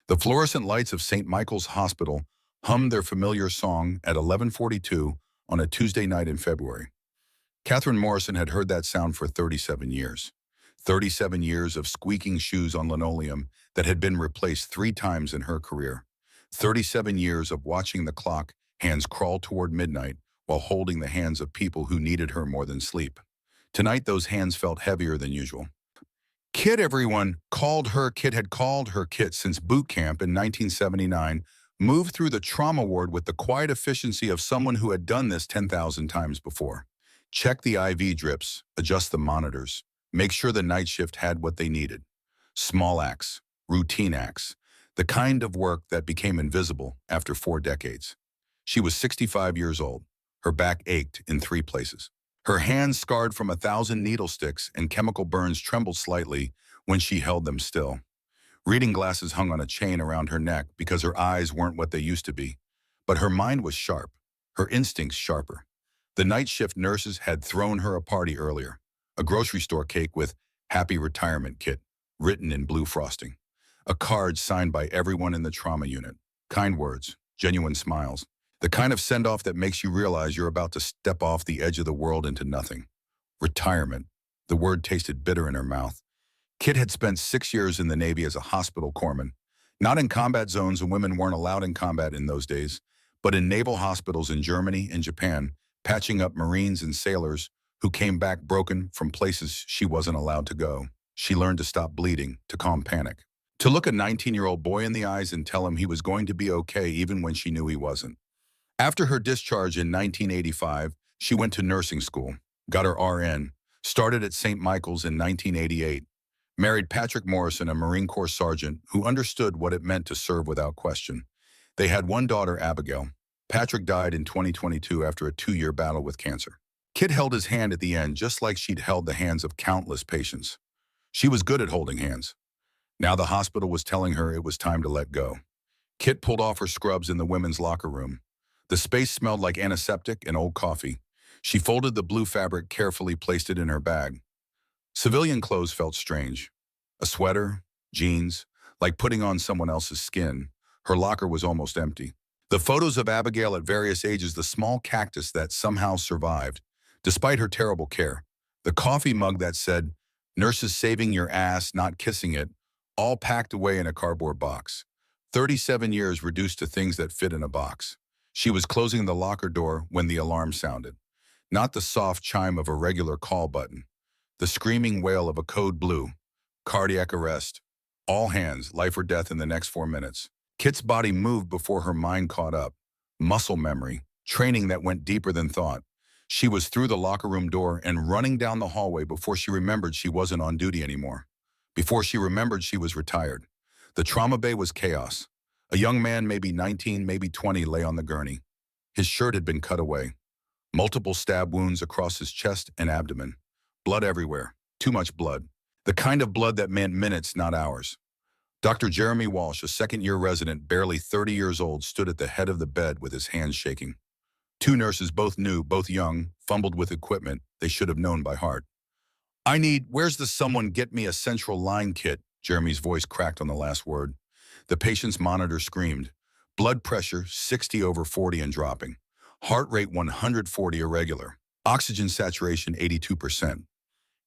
The fluorescent lights of St. Michael's Hospital hummed their familiar song at 11:42 on a Tuesday night in February. Catherine Morrison had heard that sound for 37 years. 37 years of squeaking shoes on linoleum that had been replaced 3 times in her career. 37 years of watching the clock hands crawl toward midnight while holding the hands of people who needed her more than sleep. Tonight, those hands felt heavier than usual. Kit everyone called her Kit had called her Kit since boot camp in 1979, moved through the trauma ward with the quiet efficiency of someone who had done this 10,000 times before. Check the IV drips, adjust the monitors, make sure the night shift had what they needed. Small acts, routine acts, the kind of work that became invisible after 4 decades. She was 65 years old. Her back ached in 3 places. Her hands, scarred from 1,000 needle sticks and chemical burns, trembled slightly when she held them still. Reading glasses hung on a chain around her neck because her eyes weren't what they used to be. But her mind was sharp, her instincts sharper. The night shift nurses had thrown her a party earlier, a grocery store cake with "Happy Retirement, Kit" written in blue frosting. A card signed by everyone in the trauma unit. Kind words, genuine smiles. The kind of send-off that makes you realize you're about to step off the edge of the world into nothing. Retirement. The word tasted bitter in her mouth. Kit had spent 6 years in the Navy as a hospital corpsman. Not in combat zones, and women weren't allowed in combat in those days, but in naval hospitals in Germany and Japan, patching up Marines and sailors who came back broken from places she wasn't allowed to go. She learned to stop bleeding, to calm panic, to look a 19-year-old boy in the eyes and tell him he was going to be okay even when she knew he wasn't. After her discharge in 1985, she went to nursing school, got her RN, started at St. Michael's in 1988, married Patrick Morrison, a Marine Corps sergeant who understood what it meant to serve without question. They had one daughter, Abigail. Patrick died in 2022 after a 2-year battle with cancer. Kit held his hand at the end just like she'd held the hands of countless patients. She was good at holding hands. Now the hospital was telling her it was time to let go. Kit pulled off her scrubs in the women's locker room. The space smelled like antiseptic and old coffee. She folded the blue fabric carefully, placed it in her bag. Civilian clothes felt strange. A sweater, jeans, like putting on someone else's skin. Her locker was almost empty. The photos of Abigail at various ages, the small cactus that somehow survived, despite her terrible care. The coffee mug that said, "Nurses saving your ass, not kissing it," all packed away in a cardboard box. 37 years reduced to things that fit in a box. She was closing the locker door when the alarm sounded. Not the soft chime of a regular call button. The screaming wail of a code blue. Cardiac arrest. All hands, life or death in the next 4 minutes. Kit's body moved before her mind caught up. Muscle memory. Training that went deeper than thought. She was through the locker room door and running down the hallway before she remembered she wasn't on duty anymore. Before she remembered she was retired. The trauma bay was chaos. A young man, maybe 19, maybe 20, lay on the gurney. His shirt had been cut away. Multiple stab wounds across his chest and abdomen. Blood everywhere. Too much blood. The kind of blood that meant minutes, not hours. Dr. Jeremy Walsh, a second-year resident, barely 30 years old, stood at the head of the bed with his hands shaking. 2 nurses, both new, both young, fumbled with equipment they should have known by heart. Where's the someone get me a central line kit?" Jeremy's voice cracked on the last word. The patient's monitor screamed. Blood pressure 60/40 and dropping. Heart rate 140 irregular. Oxygen saturation 82%.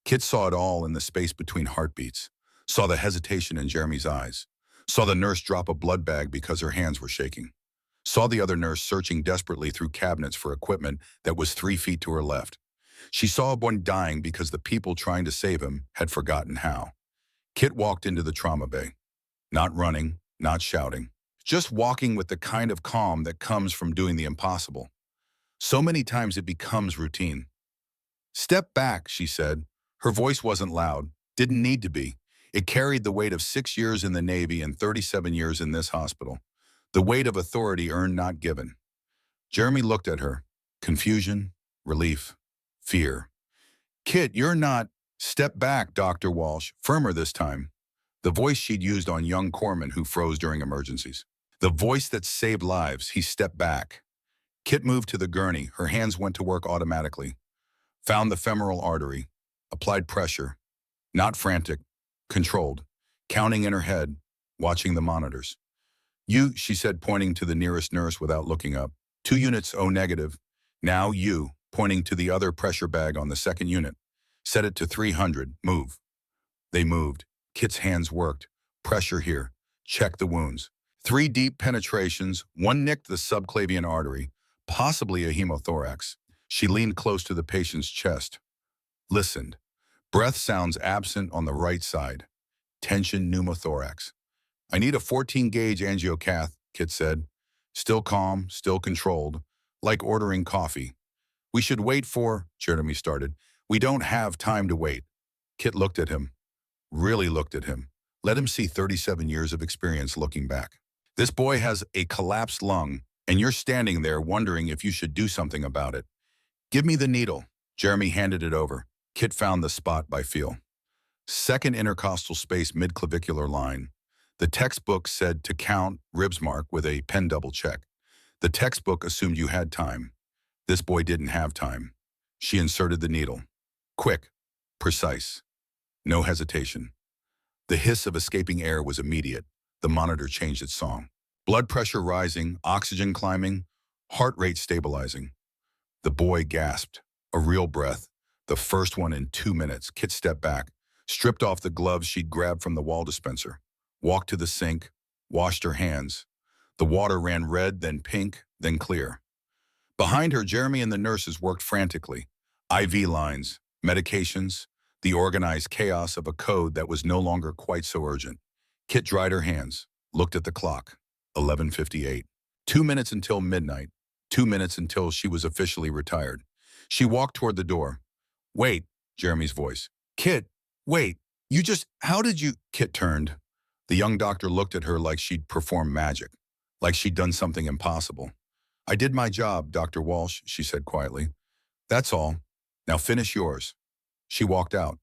Kit saw it all in the space between heartbeats. Saw the hesitation in Jeremy's eyes. Saw the nurse drop a blood bag because her hands were shaking. Saw the other nurse searching desperately through cabinets for equipment that was 3 feet to her left. She saw one dying because the people trying to save him had forgotten how. Kit walked into the trauma bay. Not running, not shouting. Just walking with the kind of calm that comes from doing the impossible. So many times it becomes routine. "Step back," she said. Her voice wasn't loud, didn't need to be. It carried the weight of 6 years in the Navy and 37 years in this hospital. The weight of authority earned, not given. Jeremy looked at her. Confusion, relief, fear. "Kit, you're not—" "Step back, Dr. Walsh," firmer this time. The voice she'd used on young corpsmen who froze during emergencies. The voice that saved lives. He stepped back. Kit moved to the gurney. Her hands went to work automatically. Found the femoral artery. Applied pressure. Not frantic. Controlled. Counting in her head. Watching the monitors. You, she said, pointing to the nearest nurse without looking up. 2 units O negative. Now you, pointing to the other pressure bag on the second unit. Set it to 300. Move. They moved. Kit's hands worked. Pressure here. Check the wounds. 3 deep penetrations. 1 nicked the subclavian artery, possibly a hemothorax. She leaned close to the patient's chest. Listened. Breath sounds absent on the right side. Tension pneumothorax. I need a 14-gauge angiocath, Kit said. Still calm, still controlled, like ordering coffee. We should wait for, Jeremy started. We don't have time to wait. Kit looked at him. Really looked at him. Let him see 37 years of experience looking back. This boy has a collapsed lung, and you're standing there wondering if you should do something about it. Give me the needle. Jeremy handed it over. Kit found the spot by feel. Second intercostal space mid-clavicular line. The textbook said to count ribs mark with a pen double check. The textbook assumed you had time. This boy didn't have time. She inserted the needle. Quick, precise, no hesitation. The hiss of escaping air was immediate. The monitor changed its song. Blood pressure rising, oxygen climbing, heart rate stabilizing. The boy gasped. A real breath. The first one in 2 minutes. Kit stepped back, stripped off the gloves she'd grabbed from the wall dispenser, walked to the sink, washed her hands. The water ran red, then pink, then clear. Behind her, Jeremy and the nurses worked frantically. IV lines, medications, the organized chaos of a code that was no longer quite so urgent. Kit dried her hands, looked at the clock. 11:58. 2 minutes until midnight. 2 minutes until she was officially retired. She walked toward the door. Wait, Jeremy's voice. Kit, wait, how did you? Kit turned. The young doctor looked at her like she'd performed magic, like she'd done something impossible. I did my job, Dr. Walsh, she said quietly. That's all. Now finish yours. She walked out.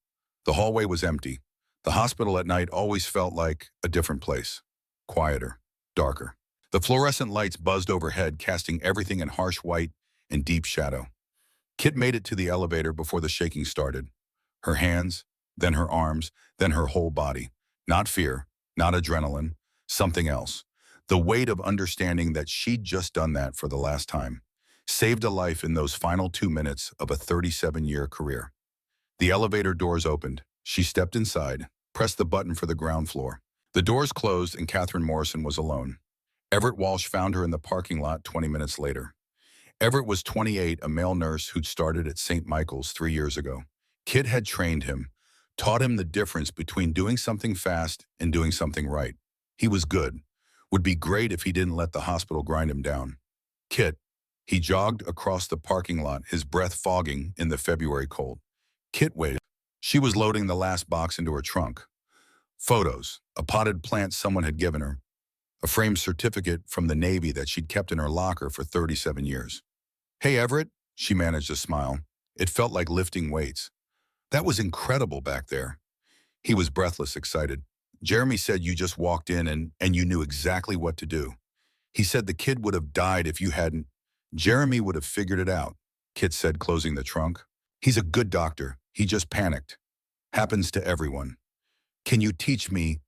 The hallway was empty. The hospital at night always felt like a different place. Quieter, darker. The fluorescent lights buzzed overhead, casting everything in harsh white and deep shadow. Kit made it to the elevator before the shaking started. Her hands, then her arms, then her whole body. Not fear, not adrenaline, something else. The weight of understanding that she'd just done that for the last time. Saved a life in those final 2 minutes of a 37-year career. The elevator doors opened. She stepped inside, pressed the button for the ground floor. The doors closed and Catherine Morrison was alone. Everett Walsh found her in the parking lot 20 minutes later. Everett was 28, a male nurse who'd started at St. Michael's 3 years ago. Kit had trained him, taught him the difference between doing something fast and doing something right. He was good. Would be great if he didn't let the hospital grind him down. Kit, he jogged across the parking lot, his breath fogging in the February cold. Kit waited. She was loading the last box into her trunk. Photos, a potted plant someone had given her, a framed certificate from the Navy that she'd kept in her locker for 37 years. Hey, Everett, she managed to smile. It felt like lifting weights. That was incredible back there. He was breathless, excited. Jeremy said you just walked in and you knew exactly what to do. He said the kid would have died if you hadn't. Jeremy would have figured it out, Kit said, closing the trunk. He's a good doctor. He just panicked. Happens to everyone. Can you teach me?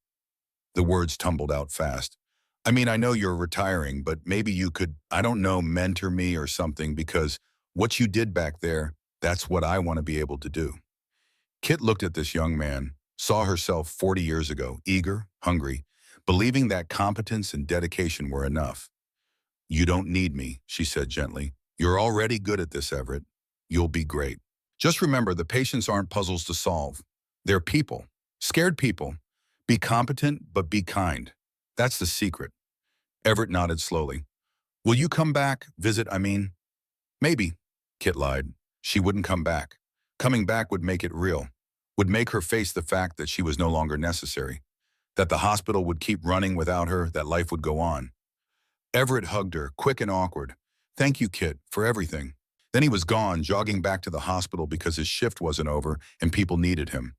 The words tumbled out fast. I mean, I know you're retiring, but maybe you could, I don't know, mentor me or something, because what you did back there, that's what I want to be able to do. Kit looked at this young man, saw herself 40 years ago, eager, hungry, believing that competence and dedication were enough. You don't need me, she said gently. You're already good at this, Everett. You'll be great. Just remember, the patients aren't puzzles to solve. They're people, scared people. Be competent, but be kind. That's the secret. Everett nodded slowly. Will you come back, I mean? Maybe, Kit lied. She wouldn't come back. Coming back would make it real, would make her face the fact that she was no longer necessary, that the hospital would keep running without her, that life would go on. Everett hugged her, quick and awkward. Thank you, Kit, for everything. Then he was gone, jogging back to the hospital because his shift wasn't over and people needed him.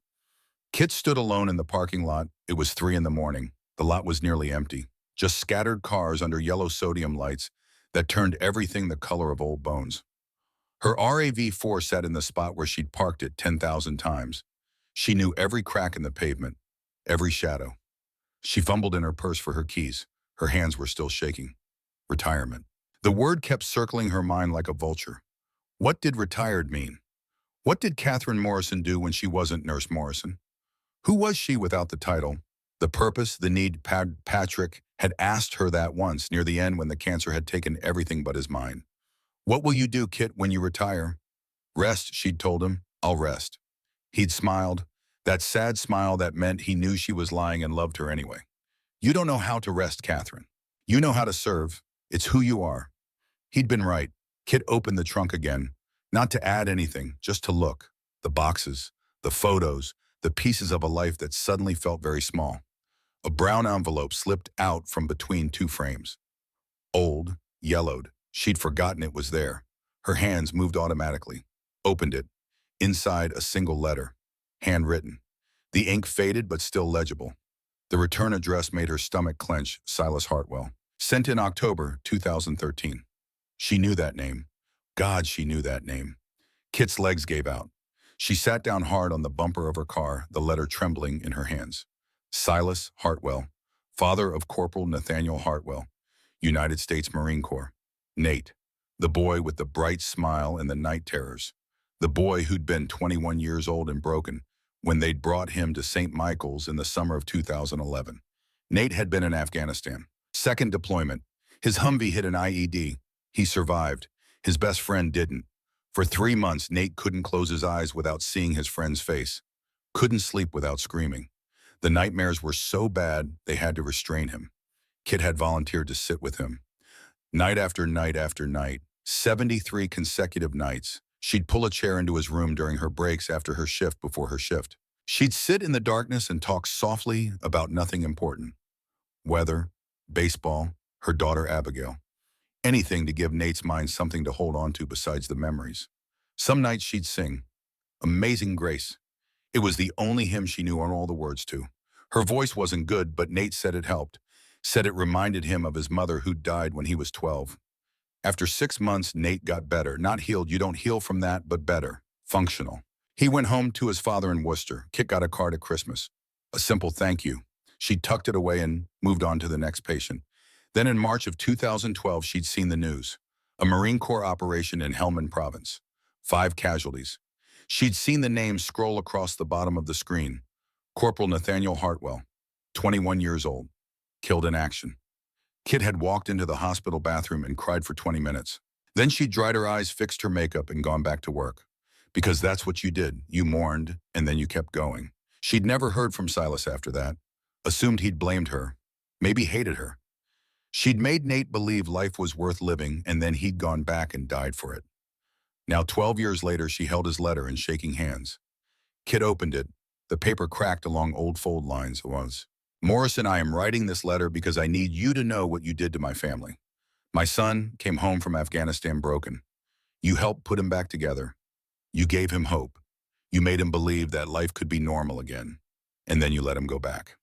Kit stood alone in the parking lot. It was 3 in the morning. The lot was nearly empty. Just scattered cars under yellow sodium lights that turned everything the color of old bones. Her RAV4 sat in the spot where she'd parked it 10,000 times. She knew every crack in the pavement, every shadow. She fumbled in her purse for her keys. Her hands were still shaking. Retirement. The word kept circling her mind like a vulture. What did retired mean? What did Catherine Morrison do when she wasn't Nurse Morrison? Who was she without the title? The purpose, the need. Patrick had asked her that once, near the end when the cancer had taken everything but his mind. What will you do, Kit, when you retire? Rest, she'd told him. I'll rest. He'd smiled, that sad smile that meant he knew she was lying and loved her anyway. You don't know how to rest, Catherine. You know how to serve. It's who you are. He'd been right. Kit opened the trunk again, not to add anything, just to look. The boxes, the photos, the pieces of a life that suddenly felt very small. A brown envelope slipped out from between two frames. Old, yellowed. She'd forgotten it was there. Her hands moved automatically. Opened it. Inside, a single letter. Handwritten. The ink faded but still legible. The return address made her stomach clench. Silas Hartwell. Sent in October 2013. She knew that name. God, she knew that name. Kit's legs gave out. She sat down hard on the bumper of her car, the letter trembling in her hands. Silas Hartwell, father of Corporal Nathaniel Hartwell, United States Marine Corps. Nate, the boy with the bright smile and the night terrors. The boy who'd been 21 years old and broken when they'd brought him to St. Michael's in the summer of 2011. Nate had been in Afghanistan. Second deployment. His Humvee hit an IED. He survived. His best friend didn't. For 3 months, Nate couldn't close his eyes without seeing his friend's face. Couldn't sleep without screaming. The nightmares were so bad, they had to restrain him. Kit had volunteered to sit with him. Night after night after night, 73 consecutive nights, she'd pull a chair into his room during her breaks after her shift before her shift. She'd sit in the darkness and talk softly about nothing important. Weather, baseball, her daughter Abigail. Anything to give Nate's mind something to hold on to besides the memories. Some nights she'd sing, Amazing Grace. It was the only hymn she knew all the words to. Her voice wasn't good, but Nate said it helped. Said it reminded him of his mother who died when he was 12. After 6 months, Nate got better. Not healed, you don't heal from that, but better. Functional. He went home to his father in Worcester. Kit got a card at Christmas. A simple thank you. She tucked it away and moved on to the next patient. Then in March of 2012, she'd seen the news. A Marine Corps operation in Helmand Province. 5 casualties. She'd seen the names scroll across the bottom of the screen. Corporal Nathaniel Hartwell, 21 years old, killed in action. Kit had walked into the hospital bathroom and cried for 20 minutes. Then she'd dried her eyes, fixed her makeup, and gone back to work. Because that's what you did. You mourned, and then you kept going. She'd never heard from Silas after that. Assumed he'd blamed her. Maybe hated her. She'd made Nate believe life was worth living, and then he'd gone back and died for it. Now, 12 years later, she held his letter in shaking hands. Kit opened it. The paper cracked along old fold lines. It was, Morrison, I am writing this letter because I need you to know what you did to my family. My son came home from Afghanistan broken. You helped put him back together. You gave him hope. You made him believe that life could be normal again. And then you let him go back.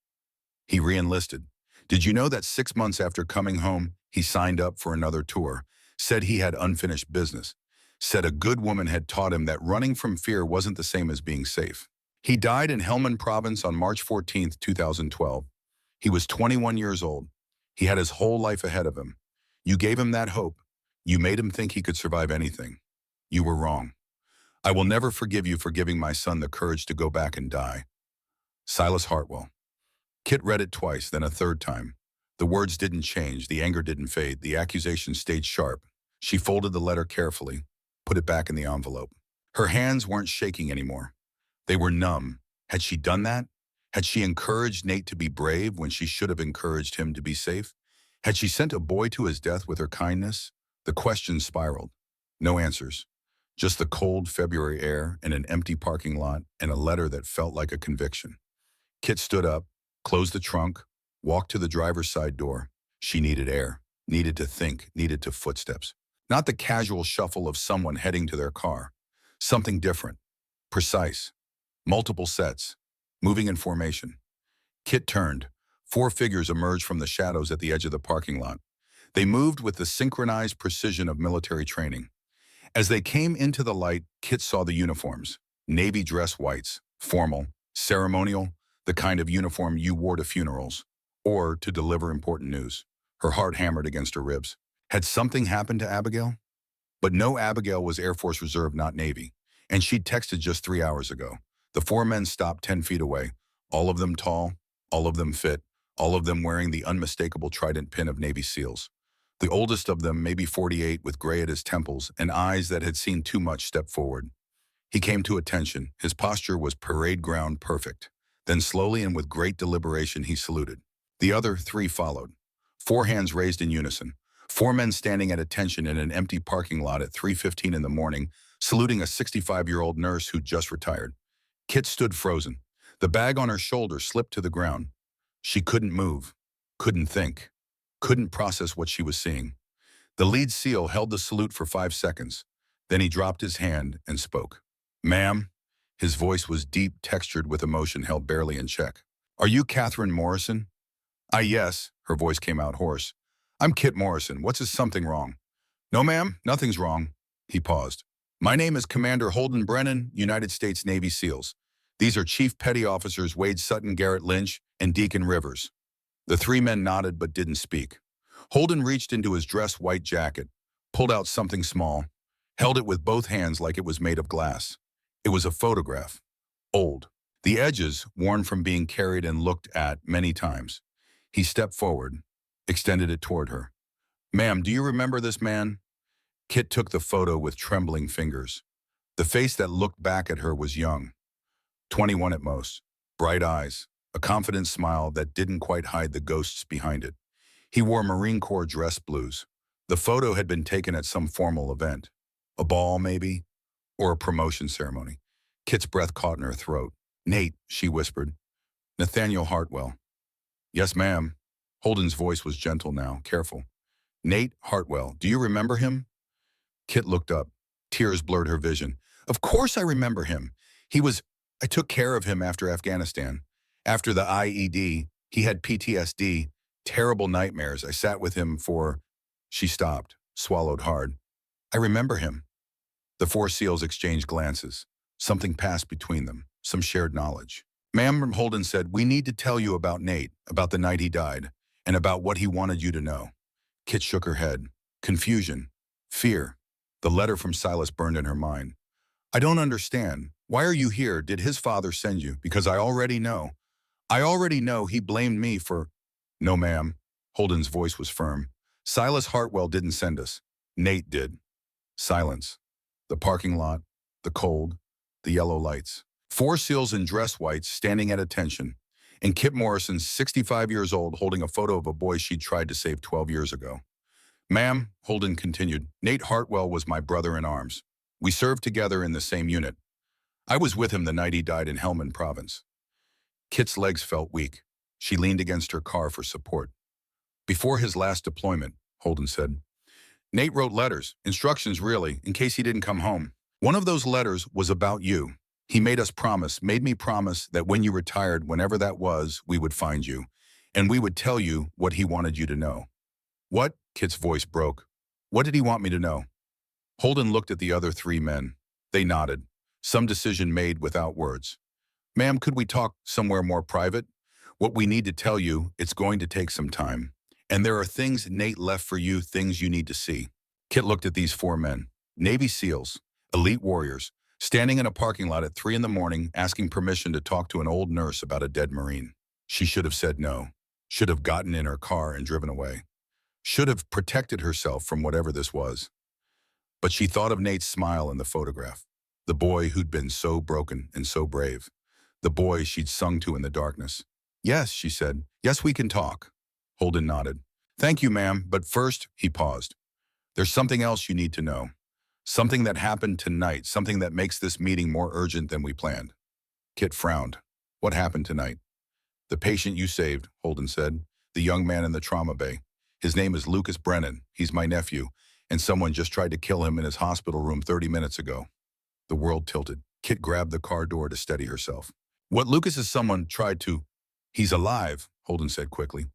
He re-enlisted. Did you know that 6 months after coming home, he signed up for another tour, said he had unfinished business, said a good woman had taught him that running from fear wasn't the same as being safe. He died in Helmand Province on March 14, 2012. He was 21 years old. He had his whole life ahead of him. You gave him that hope. You made him think he could survive anything. You were wrong. I will never forgive you for giving my son the courage to go back and die. Silas Hartwell. Kit read it twice, then a third time. The words didn't change, the anger didn't fade, the accusation stayed sharp. She folded the letter carefully, put it back in the envelope. Her hands weren't shaking anymore. They were numb. Had she done that? Had she encouraged Nate to be brave when she should have encouraged him to be safe? Had she sent a boy to his death with her kindness? The questions spiraled. No answers. Just the cold February air and an empty parking lot and a letter that felt like a conviction. Kit stood up, closed the trunk, walked to the driver's side door. She needed air, needed to think, needed to footsteps. Not the casual shuffle of someone heading to their car. Something different, precise, multiple sets, moving in formation. Kit turned. 4 figures emerged from the shadows at the edge of the parking lot. They moved with the synchronized precision of military training. As they came into the light, Kit saw the uniforms. Navy dress whites, formal, ceremonial, the kind of uniform you wore to funerals or to deliver important news. Her heart hammered against her ribs. Had something happened to Abigail? But no, Abigail was Air Force Reserve, not Navy. And she'd texted just 3 hours ago. The four men stopped 10 feet away, all of them tall, all of them fit, all of them wearing the unmistakable trident pin of Navy SEALs. The oldest of them, maybe 48, with gray at his temples and eyes that had seen too much, stepped forward. He came to attention. His posture was parade ground perfect. Then slowly and with great deliberation, he saluted. The other three followed. Four hands raised in unison. Four men standing at attention in an empty parking lot at 3:15 in the morning, saluting a 65-year-old nurse who'd just retired. Kit stood frozen. The bag on her shoulder slipped to the ground. She couldn't move, couldn't think, couldn't process what she was seeing. The lead SEAL held the salute for 5 seconds. Then he dropped his hand and spoke. "Ma'am," his voice was deep, textured with emotion held barely in check. "Are you Catherine Morrison?" Yes," her voice came out hoarse. "I'm Kit Morrison. Is something wrong?" "No, ma'am, nothing's wrong." He paused. "My name is Commander Holden Brennan, United States Navy SEALs. These are Chief Petty Officers Wade Sutton, Garrett Lynch, and Deacon Rivers." The three men nodded but didn't speak. Holden reached into his dress white jacket, pulled out something small, held it with both hands like it was made of glass. It was a photograph. Old. The edges worn from being carried and looked at many times. He stepped forward, extended it toward her. "Ma'am, do you remember this man?" Kit took the photo with trembling fingers. The face that looked back at her was young, 21 at most, bright eyes, a confident smile that didn't quite hide the ghosts behind it. He wore Marine Corps dress blues. The photo had been taken at some formal event. A ball, maybe? Or a promotion ceremony. Kit's breath caught in her throat. "Nate," she whispered. "Nathaniel Hartwell." "Yes, ma'am." Holden's voice was gentle now, careful. "Nate Hartwell, do you remember him?" Kit looked up. Tears blurred her vision. "Of course I remember him. I took care of him after Afghanistan. After the IED, he had PTSD, terrible nightmares. I sat with him for—" She stopped, swallowed hard. "I remember him." The four SEALs exchanged glances. Something passed between them, some shared knowledge. "Ma'am," Holden said, "we need to tell you about Nate, about the night he died, and about what he wanted you to know." Kit shook her head. Confusion. Fear. The letter from Silas burned in her mind. "I don't understand. Why are you here? Did his father send you? Because I already know. I already know he blamed me for—" "No, ma'am." Holden's voice was firm. "Silas Hartwell didn't send us. Nate did." Silence. The parking lot, the cold, the yellow lights. Four SEALs in dress whites standing at attention, and Kit Morrison, 65 years old, holding a photo of a boy she'd tried to save 12 years ago. "Ma'am," Holden continued, "Nate Hartwell was my brother in arms. We served together in the same unit. I was with him the night he died in Helmand Province." Kit's legs felt weak. She leaned against her car for support. "Before his last deployment," Holden said, "Nate wrote letters, instructions really, in case he didn't come home. One of those letters was about you. He made me promise that when you retired, whenever that was, we would find you, and we would tell you what he wanted you to know." "What?" Kit's voice broke. "What did he want me to know?" Holden looked at the other three men. They nodded. Some decision made without words. "Ma'am, could we talk somewhere more private? What we need to tell you, it's going to take some time. And there are things Nate left for you, things you need to see." Kit looked at these four men. Navy SEALs, elite warriors, standing in a parking lot at 3 in the morning asking permission to talk to an old nurse about a dead Marine. She should have said no. Should have gotten in her car and driven away. Should have protected herself from whatever this was. But she thought of Nate's smile in the photograph. The boy who'd been so broken and so brave. The boy she'd sung to in the darkness. "Yes," she said. "Yes, we can talk." Holden nodded. "Thank you, ma'am, but first," he paused. "There's something else you need to know. Something that happened tonight, something that makes this meeting more urgent than we planned." Kit frowned. "What happened tonight?" "The patient you saved," Holden said. "The young man in the trauma bay. His name is Lucas Brennan. He's my nephew, and someone just tried to kill him in his hospital room 30 minutes ago." The world tilted. Kit grabbed the car door to steady herself. "What Lucas is someone tried to—" "He's alive," Holden said quickly.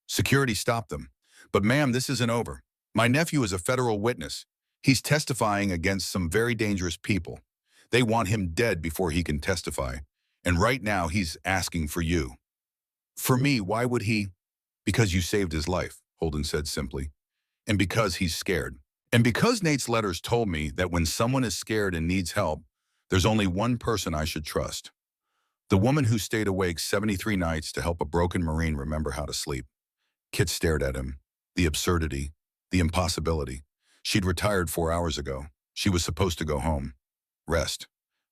"Security stopped them. But ma'am, this isn't over. My nephew is a federal witness. He's testifying against some very dangerous people. They want him dead before he can testify. And right now he's asking for you." "For me, why would he—" "Because you saved his life," Holden said simply. And because he's scared. And because Nate's letters told me that when someone is scared and needs help, there's only one person I should trust. The woman who stayed awake 73 nights to help a broken Marine remember how to sleep. Kit stared at him. The absurdity, the impossibility. She'd retired 4 hours ago. She was supposed to go home, rest,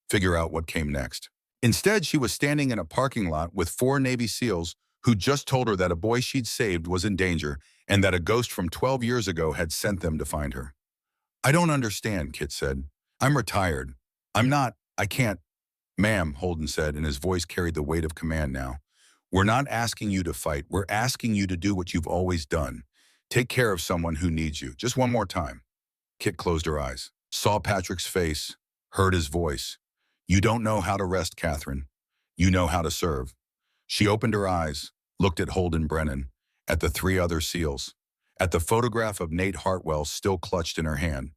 figure out what came next. Instead, she was standing in a parking lot with 4 Navy SEALs who just told her that a boy she'd saved was in danger and that a ghost from 12 years ago had sent them to find her. I don't understand, Kit said. I'm retired. I can't. Ma'am, Holden said, and his voice carried the weight of command now. We're not asking you to fight. We're asking you to do what you've always done. Take care of someone who needs you. Just one more time. Kit closed her eyes, saw Patrick's face, heard his voice. You don't know how to rest, Catherine. You know how to serve. She opened her eyes, looked at Holden Brennan, at the 3 other SEALs, at the photograph of Nate Hartwell still clutched in her hand.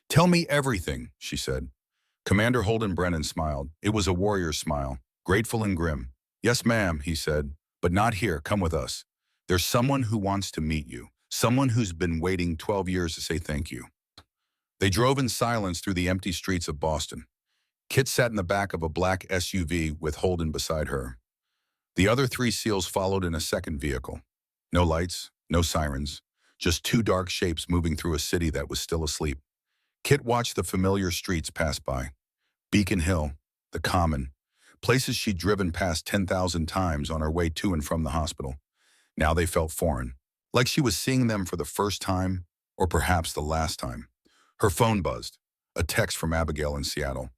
Tell me everything, she said. Commander Holden Brennan smiled. It was a warrior's smile, grateful and grim. Yes, ma'am, he said, but not here. Come with us. There's someone who wants to meet you, someone who's been waiting 12 years to say thank you. They drove in silence through the empty streets of Boston. Kit sat in the back of a black SUV with Holden beside her. The other 3 SEALs followed in a second vehicle. No lights, no sirens, just 2 dark shapes moving through a city that was still asleep. Kit watched the familiar streets pass by. Beacon Hill, the Common, places she'd driven past 10,000 times on her way to and from the hospital. Now they felt foreign, like she was seeing them for the first time, or perhaps the last time. Her phone buzzed, a text from Abigail in Seattle.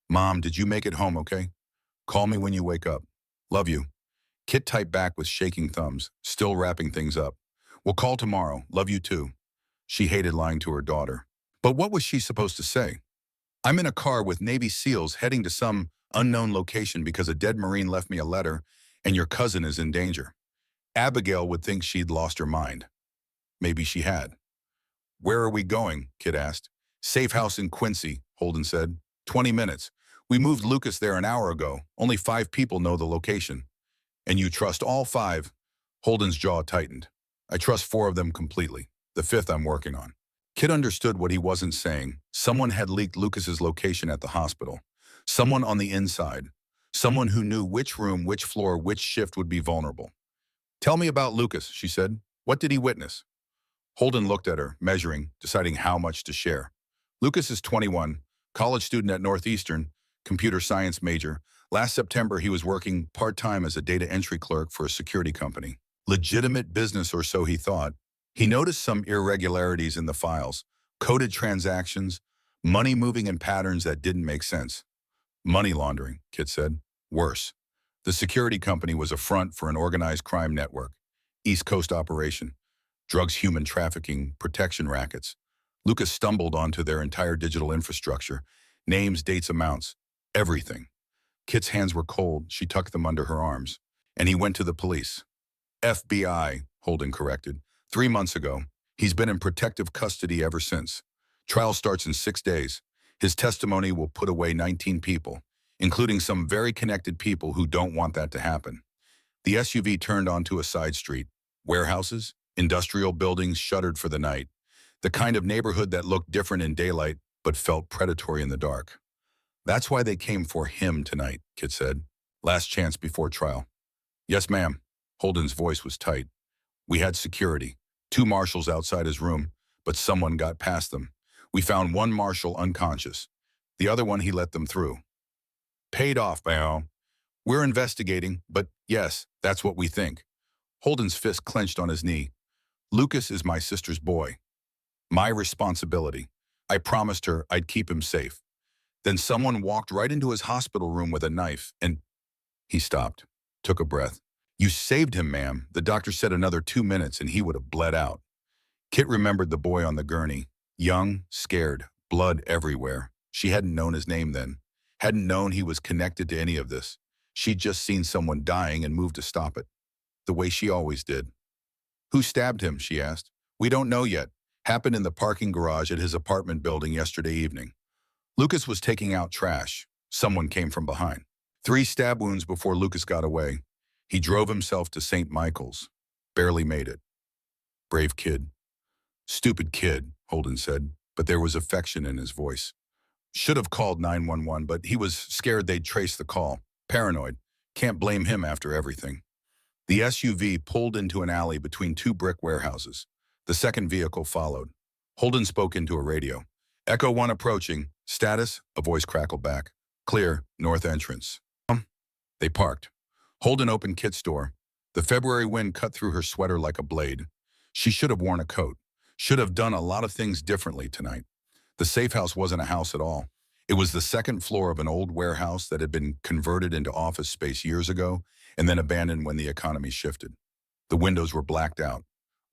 Mom, did you make it home okay? Call me when you wake up. Love you. Kit typed back with shaking thumbs, still wrapping things up. We'll call tomorrow. Love you too. She hated lying to her daughter. But what was she supposed to say? I'm in a car with Navy SEALs heading to some unknown location because a dead Marine left me a letter and your cousin is in danger. Abigail would think she'd lost her mind. Maybe she had. Where are we going? Kit asked. Safe house in Quincy, Holden said. 20 minutes. We moved Lucas there an hour ago. Only 5 people know the location. And you trust all 5? Holden's jaw tightened. I trust 4 of them completely. The 5th I'm working on. Kit understood what he wasn't saying. Someone had leaked Lucas's location at the hospital. Someone on the inside. Someone who knew which room, which floor, which shift would be vulnerable. Tell me about Lucas, she said. What did he witness? Holden looked at her, measuring, deciding how much to share. Lucas is 21, college student at Northeastern, computer science major. Last September, he was working part-time as a data entry clerk for a security company. Legitimate business, or so he thought. He noticed some irregularities in the files, coded transactions, money moving in patterns that didn't make sense. Money laundering, Kit said. Worse. The security company was a front for an organized crime network, East Coast operation, drugs, human trafficking, protection rackets. Lucas stumbled onto their entire digital infrastructure, names, dates, amounts, everything. Kit's hands were cold. She tucked them under her arms. And he went to the police. FBI, Holden corrected. 3 months ago. He's been in protective custody ever since. Trial starts in 6 days. His testimony will put away 19 people, including some very connected people who don't want that to happen. The SUV turned onto a side street. Warehouses, industrial buildings shuttered for the night. The kind of neighborhood that looked different in daylight but felt predatory in the dark. That's why they came for him tonight, Kit said. Last chance before trial. Yes, ma'am. Holden's voice was tight. We had security. 2 marshals outside his room, but someone got past them. We found 1 marshal unconscious. The other one he let them through. Paid off, Bao. We're investigating, but yes, that's what we think. Holden's fist clenched on his knee. Lucas is my sister's boy. My responsibility. I promised her I'd keep him safe. Then someone walked right into his hospital room with a knife and... He stopped, took a breath. You saved him, ma'am. The doctor said another 2 minutes and he would have bled out. Kit remembered the boy on the gurney. Young, scared, blood everywhere. She hadn't known his name then. Hadn't known he was connected to any of this. She'd just seen someone dying and moved to stop it. The way she always did. Who stabbed him, she asked. We don't know yet. Happened in the parking garage at his apartment building yesterday evening. Lucas was taking out trash. Someone came from behind. 3 stab wounds before Lucas got away. He drove himself to St. Michael's. Barely made it. Brave kid. Stupid kid, Holden said, but there was affection in his voice. Should have called 911, but he was scared they'd trace the call. Paranoid. Can't blame him after everything. The SUV pulled into an alley between two brick warehouses. The second vehicle followed. Holden spoke into a radio. Echo 1 approaching. Status? A voice crackled back. Clear, north entrance. They parked. Holden opened Kit's door. The February wind cut through her sweater like a blade. She should have worn a coat. Should have done a lot of things differently tonight. The safe house wasn't a house at all. It was the second floor of an old warehouse that had been converted into office space years ago and then abandoned when the economy shifted. The windows were blacked out.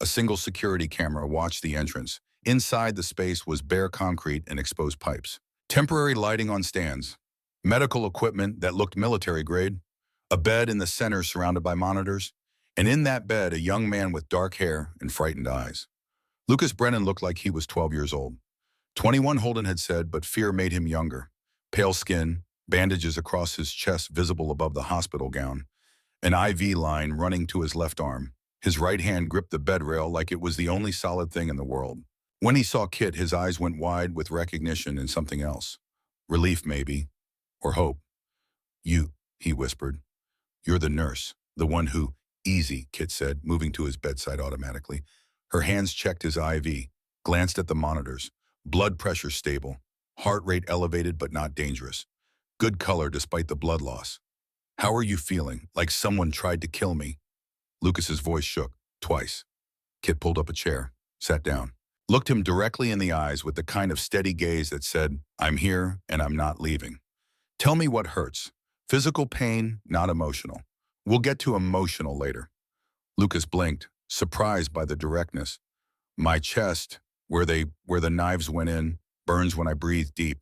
A single security camera watched the entrance. Inside the space was bare concrete and exposed pipes. Temporary lighting on stands. Medical equipment that looked military grade. A bed in the center surrounded by monitors. And in that bed, a young man with dark hair and frightened eyes. Lucas Brennan looked like he was 12 years old. 21, Holden had said, but fear made him younger. Pale skin, bandages across his chest visible above the hospital gown, an IV line running to his left arm. His right hand gripped the bed rail like it was the only solid thing in the world. When he saw Kit, his eyes went wide with recognition and something else. Relief, maybe, or hope. You, he whispered. You're the nurse, the one who, easy, Kit said, moving to his bedside automatically. Her hands checked his IV, glanced at the monitors. Blood pressure stable, heart rate elevated but not dangerous. Good color despite the blood loss. How are you feeling? Like someone tried to kill me? Lucas's voice shook, twice. Kit pulled up a chair, sat down, looked him directly in the eyes with the kind of steady gaze that said, I'm here and I'm not leaving. Tell me what hurts. Physical pain, not emotional. We'll get to emotional later. Lucas blinked, surprised by the directness. My chest, where the knives went in, burns when I breathe deep.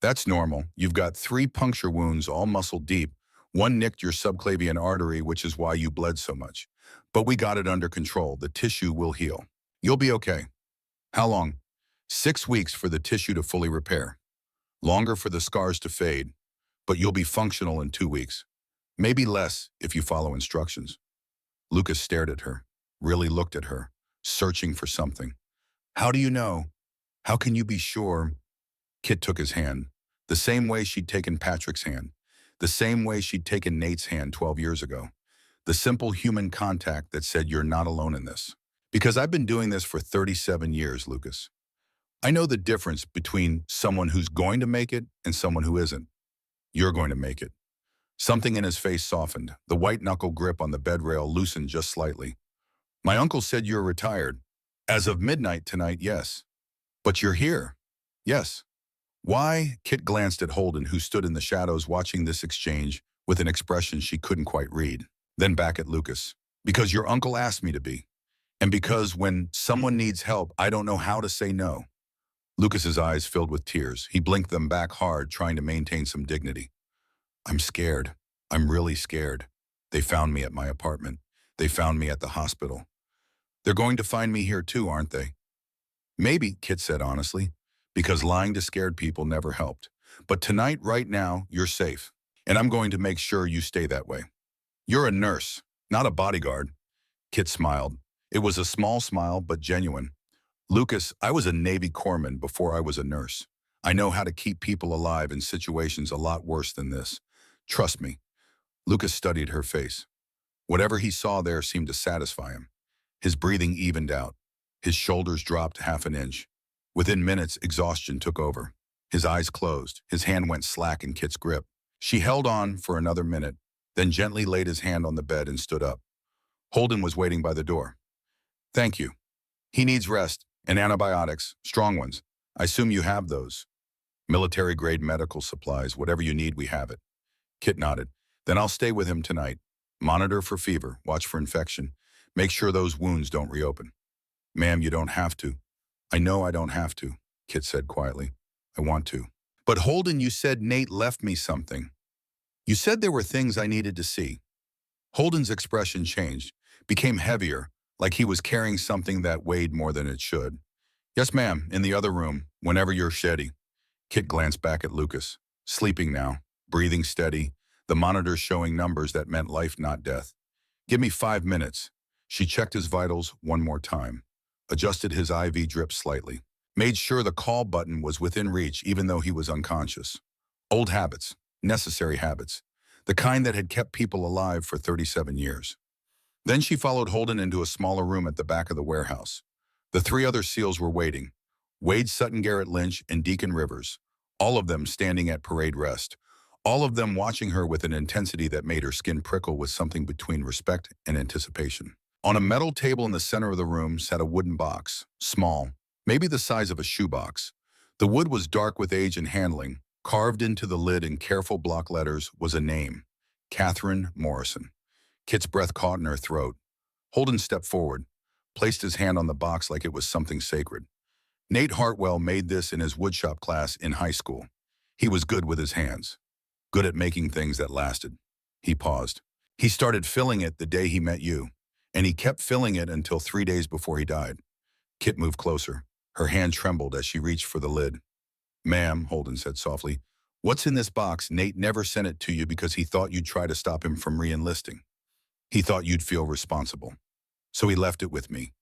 That's normal. You've got 3 puncture wounds, all muscle deep. One nicked your subclavian artery, which is why you bled so much. But we got it under control. The tissue will heal. You'll be okay. How long? 6 weeks for the tissue to fully repair. Longer for the scars to fade. But you'll be functional in 2 weeks. Maybe less if you follow instructions. Lucas stared at her, really looked at her, searching for something. How do you know? How can you be sure? Kit took his hand, the same way she'd taken Patrick's hand, the same way she'd taken Nate's hand 12 years ago. The simple human contact that said you're not alone in this. Because I've been doing this for 37 years, Lucas. I know the difference between someone who's going to make it and someone who isn't. You're going to make it. Something in his face softened. The white knuckle grip on the bed rail loosened just slightly. My uncle said you're retired. As of midnight tonight, yes. But you're here. Yes. Why? Kit glanced at Holden, who stood in the shadows watching this exchange with an expression she couldn't quite read. Then back at Lucas. Because your uncle asked me to be. And because when someone needs help, I don't know how to say no. Lucas's eyes filled with tears. He blinked them back hard, trying to maintain some dignity. I'm scared. I'm really scared. They found me at my apartment. They found me at the hospital. They're going to find me here too, aren't they? Maybe, Kit said honestly, because lying to scared people never helped. But tonight, right now, you're safe. And I'm going to make sure you stay that way. You're a nurse, not a bodyguard. Kit smiled. It was a small smile, but genuine. Lucas, I was a Navy corpsman before I was a nurse. I know how to keep people alive in situations a lot worse than this. Trust me. Lucas studied her face. Whatever he saw there seemed to satisfy him. His breathing evened out. His shoulders dropped half an inch. Within minutes, exhaustion took over. His eyes closed. His hand went slack in Kit's grip. She held on for another minute, then gently laid his hand on the bed and stood up. Holden was waiting by the door. Thank you. He needs rest and antibiotics, strong ones. I assume you have those. Military-grade medical supplies, whatever you need, we have it. Kit nodded. Then I'll stay with him tonight. Monitor for fever, watch for infection. Make sure those wounds don't reopen. Ma'am, you don't have to. I know I don't have to, Kit said quietly. I want to. But Holden, you said Nate left me something. You said there were things I needed to see. Holden's expression changed, became heavier, like he was carrying something that weighed more than it should. Yes, ma'am, in the other room, whenever you're steady. Kit glanced back at Lucas, sleeping now, breathing steady, the monitors showing numbers that meant life, not death. Give me 5 minutes. She checked his vitals one more time. adjusted his IV drip slightly, made sure the call button was within reach even though he was unconscious. Old habits, necessary habits, the kind that had kept people alive for 37 years. Then she followed Holden into a smaller room at the back of the warehouse. The three other SEALs were waiting. Wade Sutton Garrett Lynch and Deacon Rivers, all of them standing at parade rest, all of them watching her with an intensity that made her skin prickle with something between respect and anticipation. On a metal table in the center of the room sat a wooden box, small, maybe the size of a shoebox. The wood was dark with age and handling. Carved into the lid in careful block letters was a name, Catherine Morrison. Kit's breath caught in her throat. Holden stepped forward, placed his hand on the box like it was something sacred. Nate Hartwell made this in his woodshop class in high school. He was good with his hands, good at making things that lasted. He paused. He started filling it the day he met you, and he kept filling it until 3 days before he died. Kit moved closer. Her hand trembled as she reached for the lid. "Ma'am," Holden said softly, "what's in this box? Nate never sent it to you because he thought you'd try to stop him from re-enlisting. He thought you'd feel responsible. So he left it with me.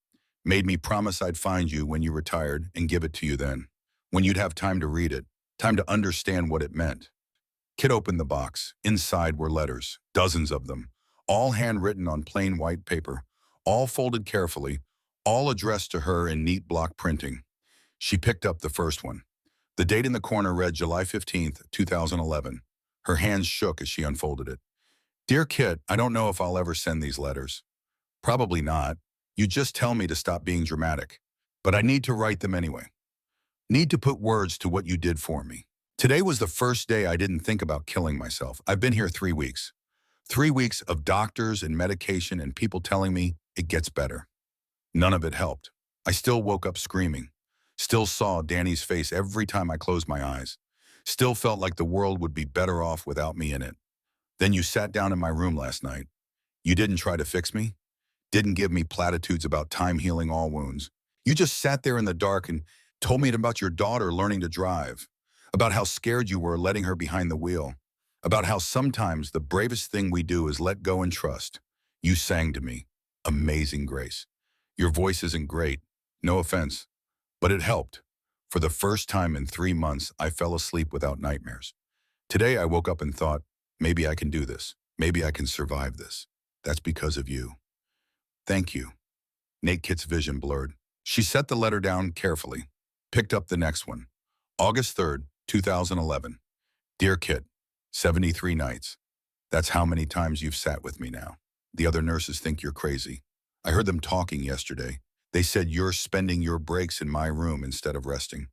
Made me promise I'd find you when you retired and give it to you then, when you'd have time to read it, time to understand what it meant." Kit opened the box. Inside were letters, dozens of them, all handwritten on plain white paper, all folded carefully, all addressed to her in neat block printing. She picked up the first one. The date in the corner read July 15th, 2011. Her hands shook as she unfolded it. "Dear Kit, I don't know if I'll ever send these letters. Probably not. You just tell me to stop being dramatic. But I need to write them anyway. Need to put words to what you did for me. Today was the first day I didn't think about killing myself. I've been here 3 weeks. 3 weeks of doctors and medication and people telling me it gets better. None of it helped. I still woke up screaming. Still saw Danny's face every time I closed my eyes. Still felt like the world would be better off without me in it. Then you sat down in my room last night. You didn't try to fix me. Didn't give me platitudes about time healing all wounds. You just sat there in the dark and told me about your daughter learning to drive, about how scared you were letting her behind the wheel, about how sometimes the bravest thing we do is let go and trust. You sang to me, Amazing Grace. Your voice isn't great, no offense, but it helped. For the first time in 3 months, I fell asleep without nightmares. Today I woke up and thought, maybe I can do this. Maybe I can survive this. That's because of you. Thank you." Nate Kit's vision blurred. She set the letter down carefully, picked up the next one. August 3rd, 2011. "Dear Kit, 73 nights. That's how many times you've sat with me now. The other nurses think you're crazy. I heard them talking yesterday. They said you're spending your breaks in my room instead of resting.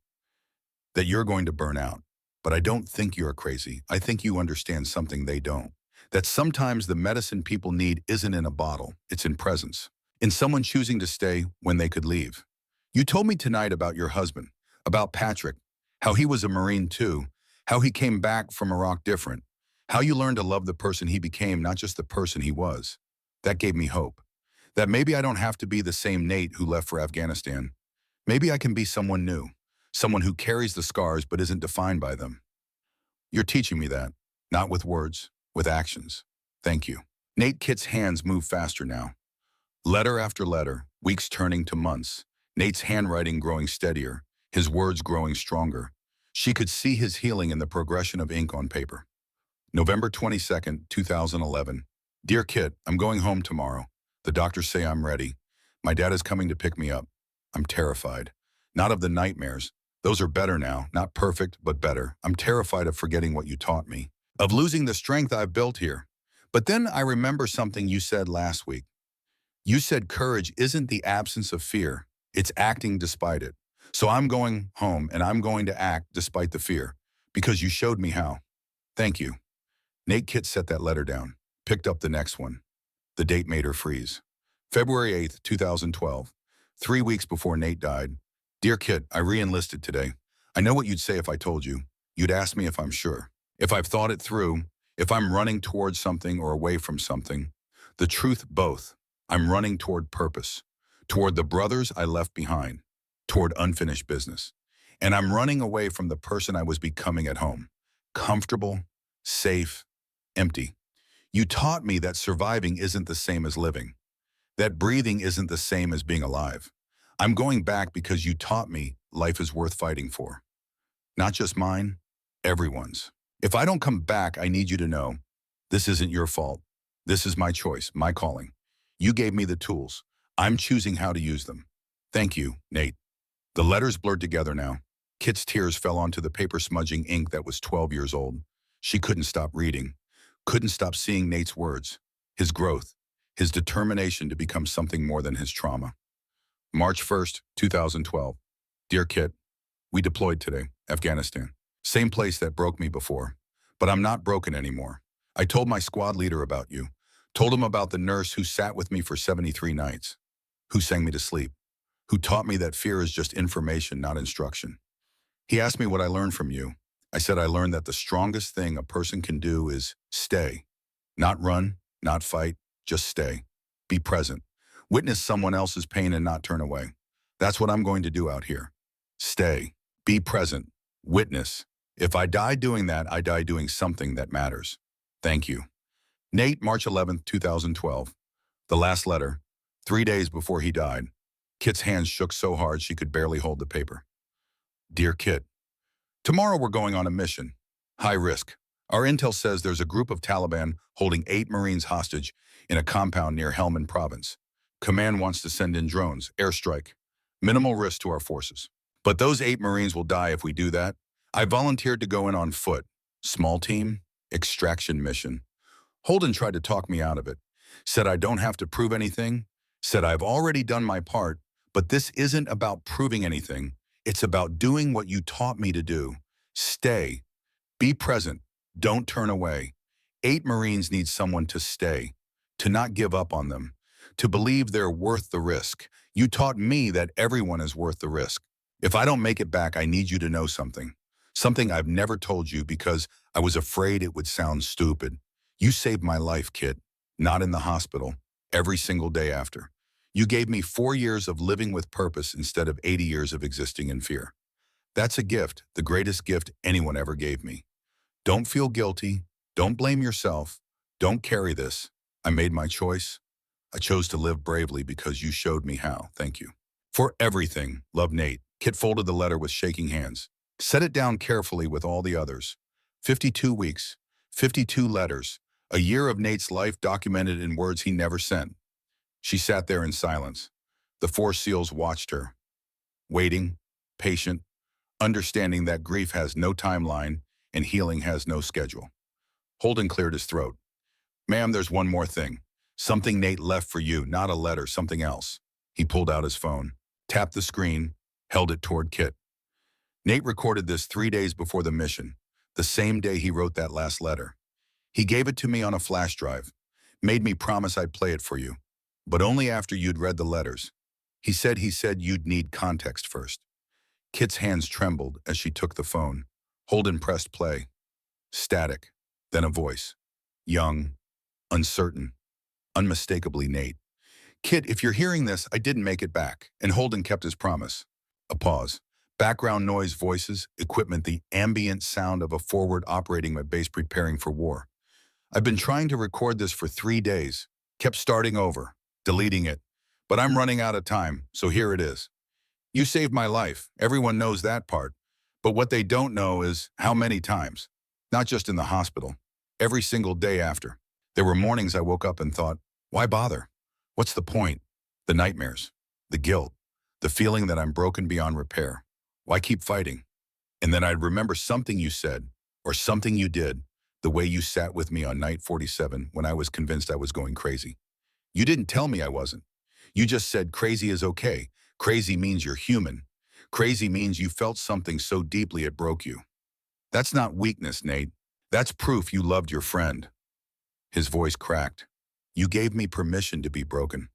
That you're going to burn out. But I don't think you're crazy. I think you understand something they don't. That sometimes the medicine people need isn't in a bottle, it's in presence. In someone choosing to stay when they could leave. You told me tonight about your husband, about Patrick, how he was a Marine too, how he came back from Iraq different, how you learned to love the person he became, not just the person he was. That gave me hope. That maybe I don't have to be the same Nate who left for Afghanistan. Maybe I can be someone new, someone who carries the scars but isn't defined by them. You're teaching me that, not with words, with actions. Thank you." Nate Kit's hands move faster now. Letter after letter, weeks turning to months. Nate's handwriting growing steadier, his words growing stronger. She could see his healing in the progression of ink on paper. November 22nd, 2011. "Dear Kit, I'm going home tomorrow. The doctors say I'm ready. My dad is coming to pick me up. I'm terrified. Not of the nightmares. Those are better now, not perfect, but better. I'm terrified of forgetting what you taught me, of losing the strength I've built here. But then I remember something you said last week. You said courage isn't the absence of fear, it's acting despite it. So I'm going home and I'm going to act despite the fear, because you showed me how. Thank you." Nate Kit set that letter down, picked up the next one. The date made her freeze. February 8th, 2012, 3 weeks before Nate died. "Dear Kit, I re-enlisted today. I know what you'd say if I told you. You'd ask me if I'm sure, if I've thought it through, if I'm running towards something or away from something. The truth, both. I'm running toward purpose, toward the brothers I left behind, toward unfinished business. And I'm running away from the person I was becoming at home. Comfortable, safe, empty. You taught me that surviving isn't the same as living, that breathing isn't the same as being alive. I'm going back because you taught me life is worth fighting for. Not just mine, everyone's. If I don't come back, I need you to know this isn't your fault. This is my choice, my calling. You gave me the tools. I'm choosing how to use them. Thank you, Nate. The letters blurred together now. Kit's tears fell onto the paper-smudging ink that was 12 years old. She couldn't stop reading, couldn't stop seeing Nate's words, his growth, his determination to become something more than his trauma. March 1st, 2012. Dear Kit, we deployed today, Afghanistan. Same place that broke me before. But I'm not broken anymore. I told my squad leader about you. Told him about the nurse who sat with me for 73 nights. Who sang me to sleep. Who taught me that fear is just information, not instruction. He asked me what I learned from you. I said I learned that the strongest thing a person can do is stay. Not run, not fight, just stay. Be present. Witness someone else's pain and not turn away. That's what I'm going to do out here. Stay. Be present. Witness. If I die doing that, I die doing something that matters. Thank you. Nate, March 11th, 2012. The last letter. 3 days before he died. Kit's hands shook so hard she could barely hold the paper. Dear Kit, tomorrow we're going on a mission. High risk. Our intel says there's a group of Taliban holding 8 Marines hostage in a compound near Helmand province. Command wants to send in drones, airstrike. Minimal risk to our forces. But those 8 Marines will die if we do that. I volunteered to go in on foot. Small team, extraction mission. Holden tried to talk me out of it. Said I don't have to prove anything. Said I've already done my part, but this isn't about proving anything. It's about doing what you taught me to do. Stay. Be present. Don't turn away. 8 Marines need someone to stay, to not give up on them, to believe they're worth the risk. You taught me that everyone is worth the risk. If I don't make it back, I need you to know something. Something I've never told you because I was afraid it would sound stupid. You saved my life, Kit. Not in the hospital. Every single day after. You gave me 4 years of living with purpose instead of 80 years of existing in fear. That's a gift, the greatest gift anyone ever gave me. Don't feel guilty. Don't blame yourself. Don't carry this. I made my choice. I chose to live bravely because you showed me how. Thank you. For everything, love, Nate. Kit folded the letter with shaking hands. Set it down carefully with all the others. 52 weeks, 52 letters, a year of Nate's life documented in words he never sent. She sat there in silence. The 4 SEALs watched her, waiting, patient, understanding that grief has no timeline and healing has no schedule. Holden cleared his throat. Ma'am, there's one more thing. Something Nate left for you, not a letter, something else. He pulled out his phone, tapped the screen, held it toward Kit. Nate recorded this 3 days before the mission, the same day he wrote that last letter. He gave it to me on a flash drive, made me promise I'd play it for you, but only after you'd read the letters. He said you'd need context first. Kit's hands trembled as she took the phone. Holden pressed play. Static, then a voice. Young, uncertain, unmistakably Nate. Kit, if you're hearing this, I didn't make it back, and Holden kept his promise. A pause. Background noise, voices, equipment, the ambient sound of a forward operating a base preparing for war. I've been trying to record this for 3 days, kept starting over, deleting it, but I'm running out of time, so here it is. You saved my life, everyone knows that part, but what they don't know is how many times, not just in the hospital, every single day after. There were mornings I woke up and thought, why bother? What's the point? The nightmares, the guilt, the feeling that I'm broken beyond repair. Why keep fighting? And then I'd remember something you said, or something you did, the way you sat with me on night 47 when I was convinced I was going crazy. You didn't tell me I wasn't. You just said crazy is okay. Crazy means you're human. Crazy means you felt something so deeply it broke you. That's not weakness, Nate. That's proof you loved your friend. His voice cracked. You gave me permission to be broken.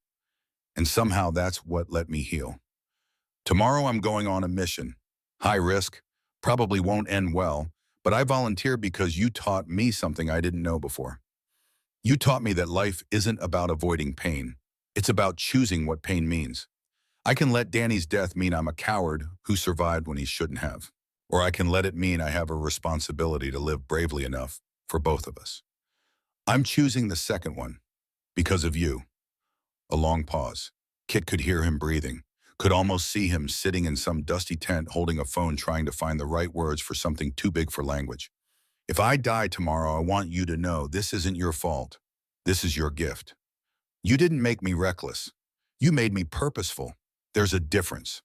And somehow that's what let me heal. Tomorrow I'm going on a mission. High risk, probably won't end well, but I volunteered because you taught me something I didn't know before. You taught me that life isn't about avoiding pain. It's about choosing what pain means. I can let Danny's death mean I'm a coward who survived when he shouldn't have. Or I can let it mean I have a responsibility to live bravely enough for both of us. I'm choosing the second one because of you. A long pause. Kit could hear him breathing, Could almost see him sitting in some dusty tent holding a phone trying to find the right words for something too big for language. If I die tomorrow, I want you to know this isn't your fault. This is your gift. You didn't make me reckless. You made me purposeful. There's a difference.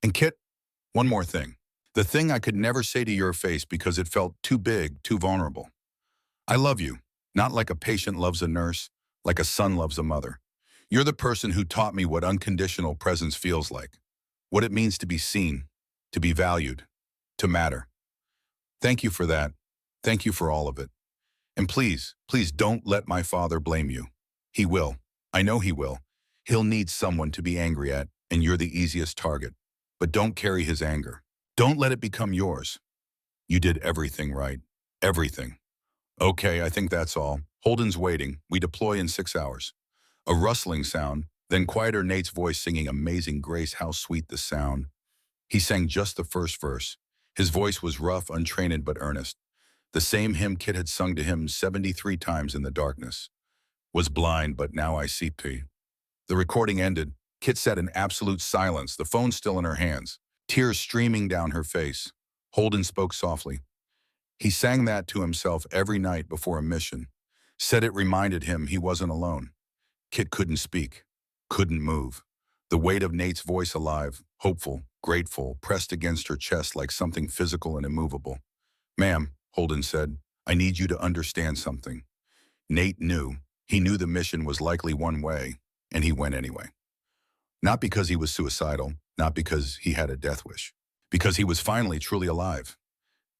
And Kit, one more thing. The thing I could never say to your face because it felt too big, too vulnerable. I love you, not like a patient loves a nurse, like a son loves a mother. You're the person who taught me what unconditional presence feels like, what it means to be seen, to be valued, to matter. Thank you for that. Thank you for all of it. And please, please don't let my father blame you. He will. I know he will. He'll need someone to be angry at, and you're the easiest target. But don't carry his anger. Don't let it become yours. You did everything right. Everything. Okay, I think that's all. Holden's waiting. We deploy in 6 hours. A rustling sound, then quieter Nate's voice singing Amazing Grace, how sweet the sound. He sang just the first verse. His voice was rough, untrained, but earnest. The same hymn Kit had sung to him 73 times in the darkness. Was blind, but now I see. The recording ended. Kit sat in absolute silence, the phone still in her hands, tears streaming down her face. Holden spoke softly. He sang that to himself every night before a mission. Said it reminded him he wasn't alone. Kit couldn't speak, couldn't move. The weight of Nate's voice alive, hopeful, grateful, pressed against her chest like something physical and immovable. Ma'am, Holden said, I need you to understand something. Nate knew. He knew the mission was likely one way, and he went anyway. Not because he was suicidal, not because he had a death wish, because he was finally truly alive.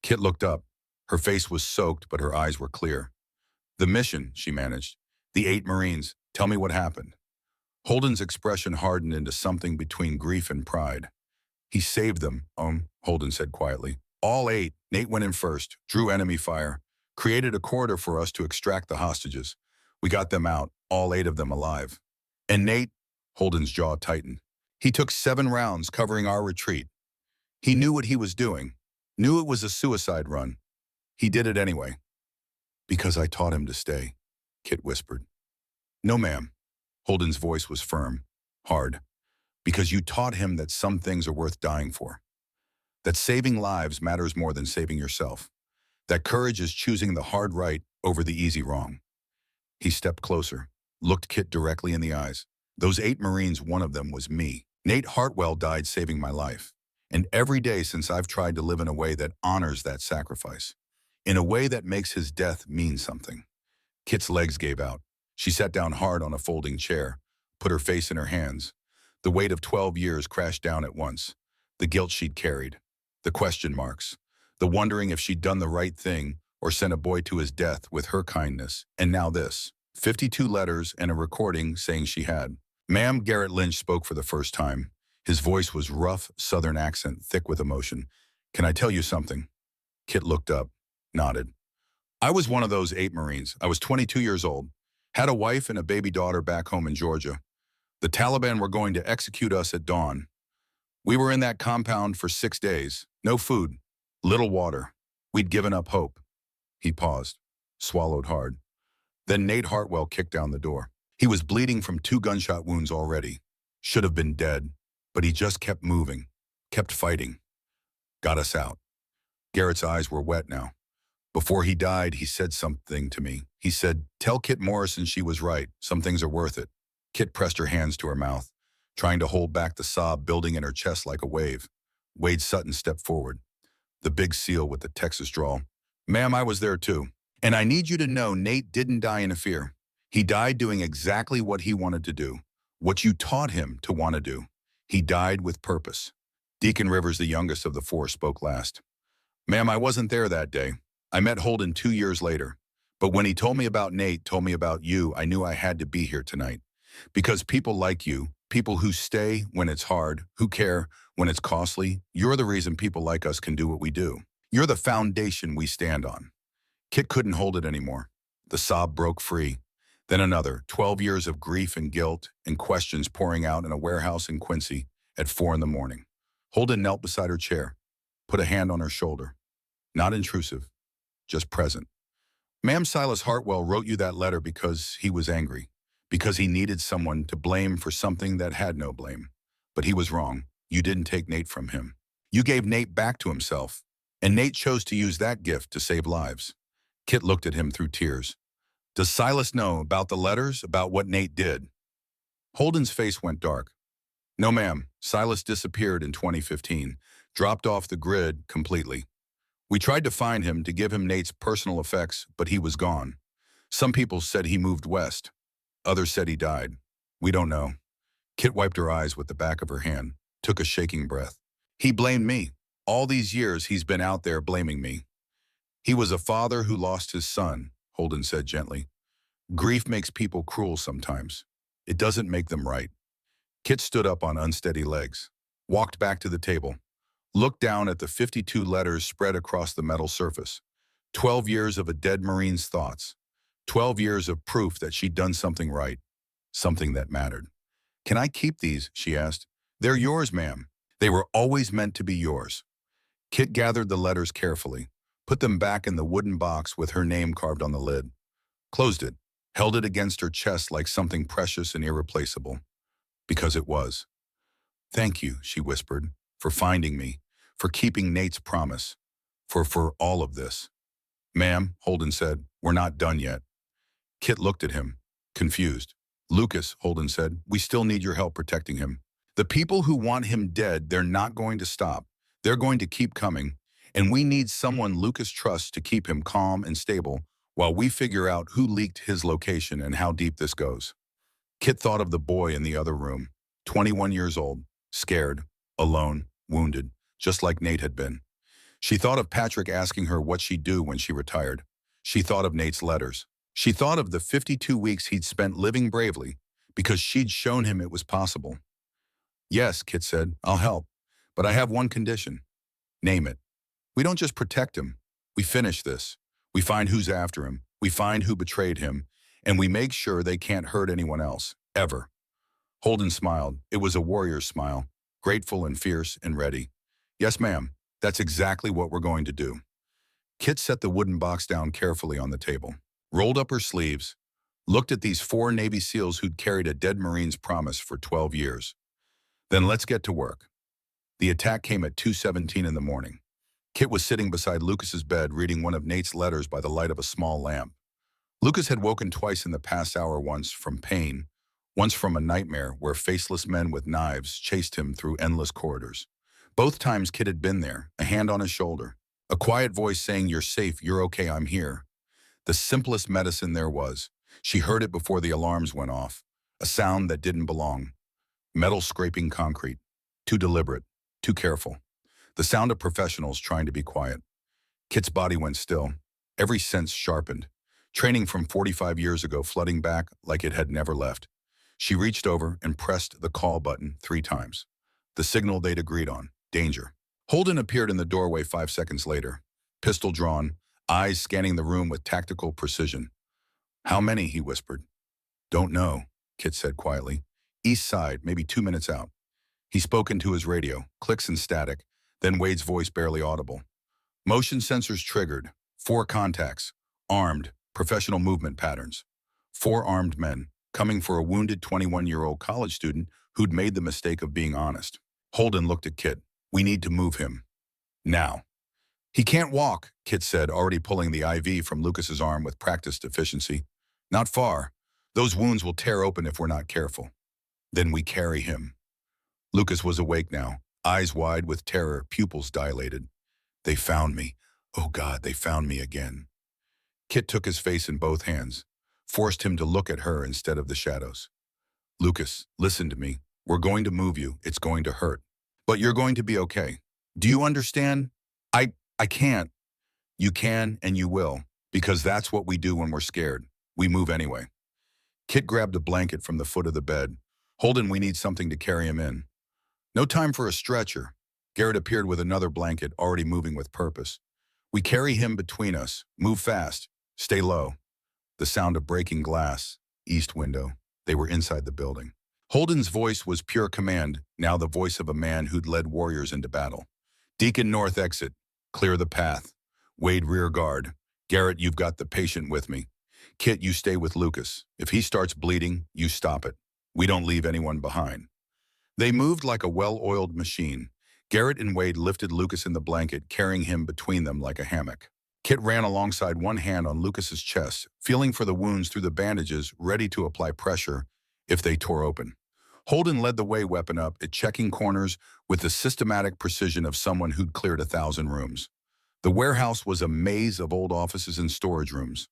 Kit looked up. Her face was soaked, but her eyes were clear. The mission, she managed. The 8 Marines. Tell me what happened. Holden's expression hardened into something between grief and pride. He saved them, Holden said quietly. All 8. Nate went in first, drew enemy fire, created a corridor for us to extract the hostages. We got them out, all 8 of them alive. And Nate, Holden's jaw tightened. He took 7 rounds covering our retreat. He knew what he was doing, knew it was a suicide run. He did it anyway. Because I taught him to stay, Kit whispered. No, ma'am. Holden's voice was firm, hard. Because you taught him that some things are worth dying for. That saving lives matters more than saving yourself. That courage is choosing the hard right over the easy wrong. He stepped closer, looked Kit directly in the eyes. Those 8 Marines, one of them was me. Nate Hartwell died saving my life. And every day since I've tried to live in a way that honors that sacrifice. In a way that makes his death mean something. Kit's legs gave out. She sat down hard on a folding chair, put her face in her hands. The weight of 12 years crashed down at once. The guilt she'd carried. The question marks. The wondering if she'd done the right thing or sent a boy to his death with her kindness. And now this. 52 letters and a recording saying she had. Ma'am, Garrett Lynch spoke for the first time. His voice was rough, southern accent, thick with emotion. Can I tell you something? Kit looked up, nodded. I was one of those 8 Marines. I was 22 years old. Had a wife and a baby daughter back home in Georgia. The Taliban were going to execute us at dawn. We were in that compound for 6 days. No food, little water. We'd given up hope. He paused, swallowed hard. Then Nate Hartwell kicked down the door. He was bleeding from 2 gunshot wounds already. Should have been dead, but he just kept moving, kept fighting. Got us out. Garrett's eyes were wet now. Before he died, he said something to me. He said, tell Kit Morrison she was right. Some things are worth it. Kit pressed her hands to her mouth, trying to hold back the sob building in her chest like a wave. Wade Sutton stepped forward, the big SEAL with the Texas drawl. Ma'am, I was there too. And I need you to know Nate didn't die in a fear. He died doing exactly what he wanted to do, what you taught him to want to do. He died with purpose. Deacon Rivers, the youngest of the 4, spoke last. Ma'am, I wasn't there that day. I met Holden 2 years later. But when he told me about Nate, told me about you, I knew I had to be here tonight. Because people like you, people who stay when it's hard, who care when it's costly, you're the reason people like us can do what we do. You're the foundation we stand on. Kit couldn't hold it anymore. The sob broke free. Then another, 12 years of grief and guilt and questions pouring out in a warehouse in Quincy at 4 in the morning. Holden knelt beside her chair, put a hand on her shoulder. Not intrusive, just present. Ma'am, Silas Hartwell wrote you that letter because he was angry, because he needed someone to blame for something that had no blame. But he was wrong. You didn't take Nate from him. You gave Nate back to himself. And Nate chose to use that gift to save lives. Kit looked at him through tears. Does Silas know about the letters, about what Nate did? Holden's face went dark. No, ma'am. Silas disappeared in 2015, dropped off the grid completely. We tried to find him to give him Nate's personal effects, but he was gone. Some people said he moved west. Others said he died. We don't know. Kit wiped her eyes with the back of her hand, took a shaking breath. He blamed me. All these years he's been out there blaming me. He was a father who lost his son, Holden said gently. Grief makes people cruel sometimes. It doesn't make them right. Kit stood up on unsteady legs, walked back to the table, looked down at the 52 letters spread across the metal surface. 12 years of a dead Marine's thoughts. 12 years of proof that she'd done something right, something that mattered. Can I keep these? She asked. They're yours, ma'am. They were always meant to be yours. Kit gathered the letters carefully, put them back in the wooden box with her name carved on the lid, closed it, held it against her chest like something precious and irreplaceable. Because it was. Thank you, she whispered, for finding me, for keeping Nate's promise, for all of this. Ma'am, Holden said, we're not done yet. Kit looked at him, confused. Lucas, Holden said, we still need your help protecting him. The people who want him dead, they're not going to stop. They're going to keep coming, and we need someone Lucas trusts to keep him calm and stable while we figure out who leaked his location and how deep this goes. Kit thought of the boy in the other room, 21 years old, scared, alone, wounded, just like Nate had been. She thought of Patrick asking her what she'd do when she retired. She thought of Nate's letters. She thought of the 52 weeks he'd spent living bravely because she'd shown him it was possible. Yes, Kit said, I'll help, but I have one condition. Name it. We don't just protect him. We finish this. We find who's after him. We find who betrayed him. And we make sure they can't hurt anyone else, ever. Holden smiled. It was a warrior's smile, grateful and fierce and ready. Yes, ma'am, that's exactly what we're going to do. Kit set the wooden box down carefully on the table, rolled up her sleeves, looked at these 4 Navy SEALs who'd carried a dead Marine's promise for 12 years. Then let's get to work. The attack came at 2:17 in the morning. Kit was sitting beside Lucas's bed reading one of Nate's letters by the light of a small lamp. Lucas had woken twice in the past hour, once from pain, once from a nightmare where faceless men with knives chased him through endless corridors. Both times Kit had been there, a hand on his shoulder, a quiet voice saying, you're safe, you're okay, I'm here. The simplest medicine there was. She heard it before the alarms went off, a sound that didn't belong. Metal scraping concrete, too deliberate, too careful. The sound of professionals trying to be quiet. Kit's body went still, every sense sharpened. Training from 45 years ago flooding back like it had never left. She reached over and pressed the call button 3 times. The signal they'd agreed on, danger. Holden appeared in the doorway 5 seconds later, pistol drawn, eyes scanning the room with tactical precision. How many, he whispered. Don't know, Kit said quietly. East side, maybe 2 minutes out. He spoke into his radio, clicks and static, then Wade's voice barely audible. Motion sensors triggered, 4 contacts, armed, professional movement patterns. 4 armed men, coming for a wounded 21-year-old college student who'd made the mistake of being honest. Holden looked at Kit. We need to move him. Now. He can't walk, Kit said, already pulling the IV from Lucas's arm with practiced efficiency. Not far. Those wounds will tear open if we're not careful. Then we carry him. Lucas was awake now, eyes wide with terror, pupils dilated. They found me. Oh God, they found me again. Kit took his face in both hands, forced him to look at her instead of the shadows. Lucas, listen to me. We're going to move you. It's going to hurt. But you're going to be okay. Do you understand? I can't. You can and you will, because that's what we do when we're scared. We move anyway. Kit grabbed a blanket from the foot of the bed. Holden, we need something to carry him in. No time for a stretcher. Garrett appeared with another blanket, already moving with purpose. We carry him between us. Move fast. Stay low. The sound of breaking glass. East window. They were inside the building. Holden's voice was pure command, now the voice of a man who'd led warriors into battle. Deacon North exit. Clear the path. Wade rear guard. Garrett, you've got the patient with me. Kit, you stay with Lucas. If he starts bleeding, you stop it. We don't leave anyone behind. They moved like a well-oiled machine. Garrett and Wade lifted Lucas in the blanket, carrying him between them like a hammock. Kit ran alongside, one hand on Lucas's chest, feeling for the wounds through the bandages, ready to apply pressure if they tore open. Holden led the way, weapon up, at checking corners with the systematic precision of someone who'd cleared 1,000 rooms. The warehouse was a maze of old offices and storage rooms.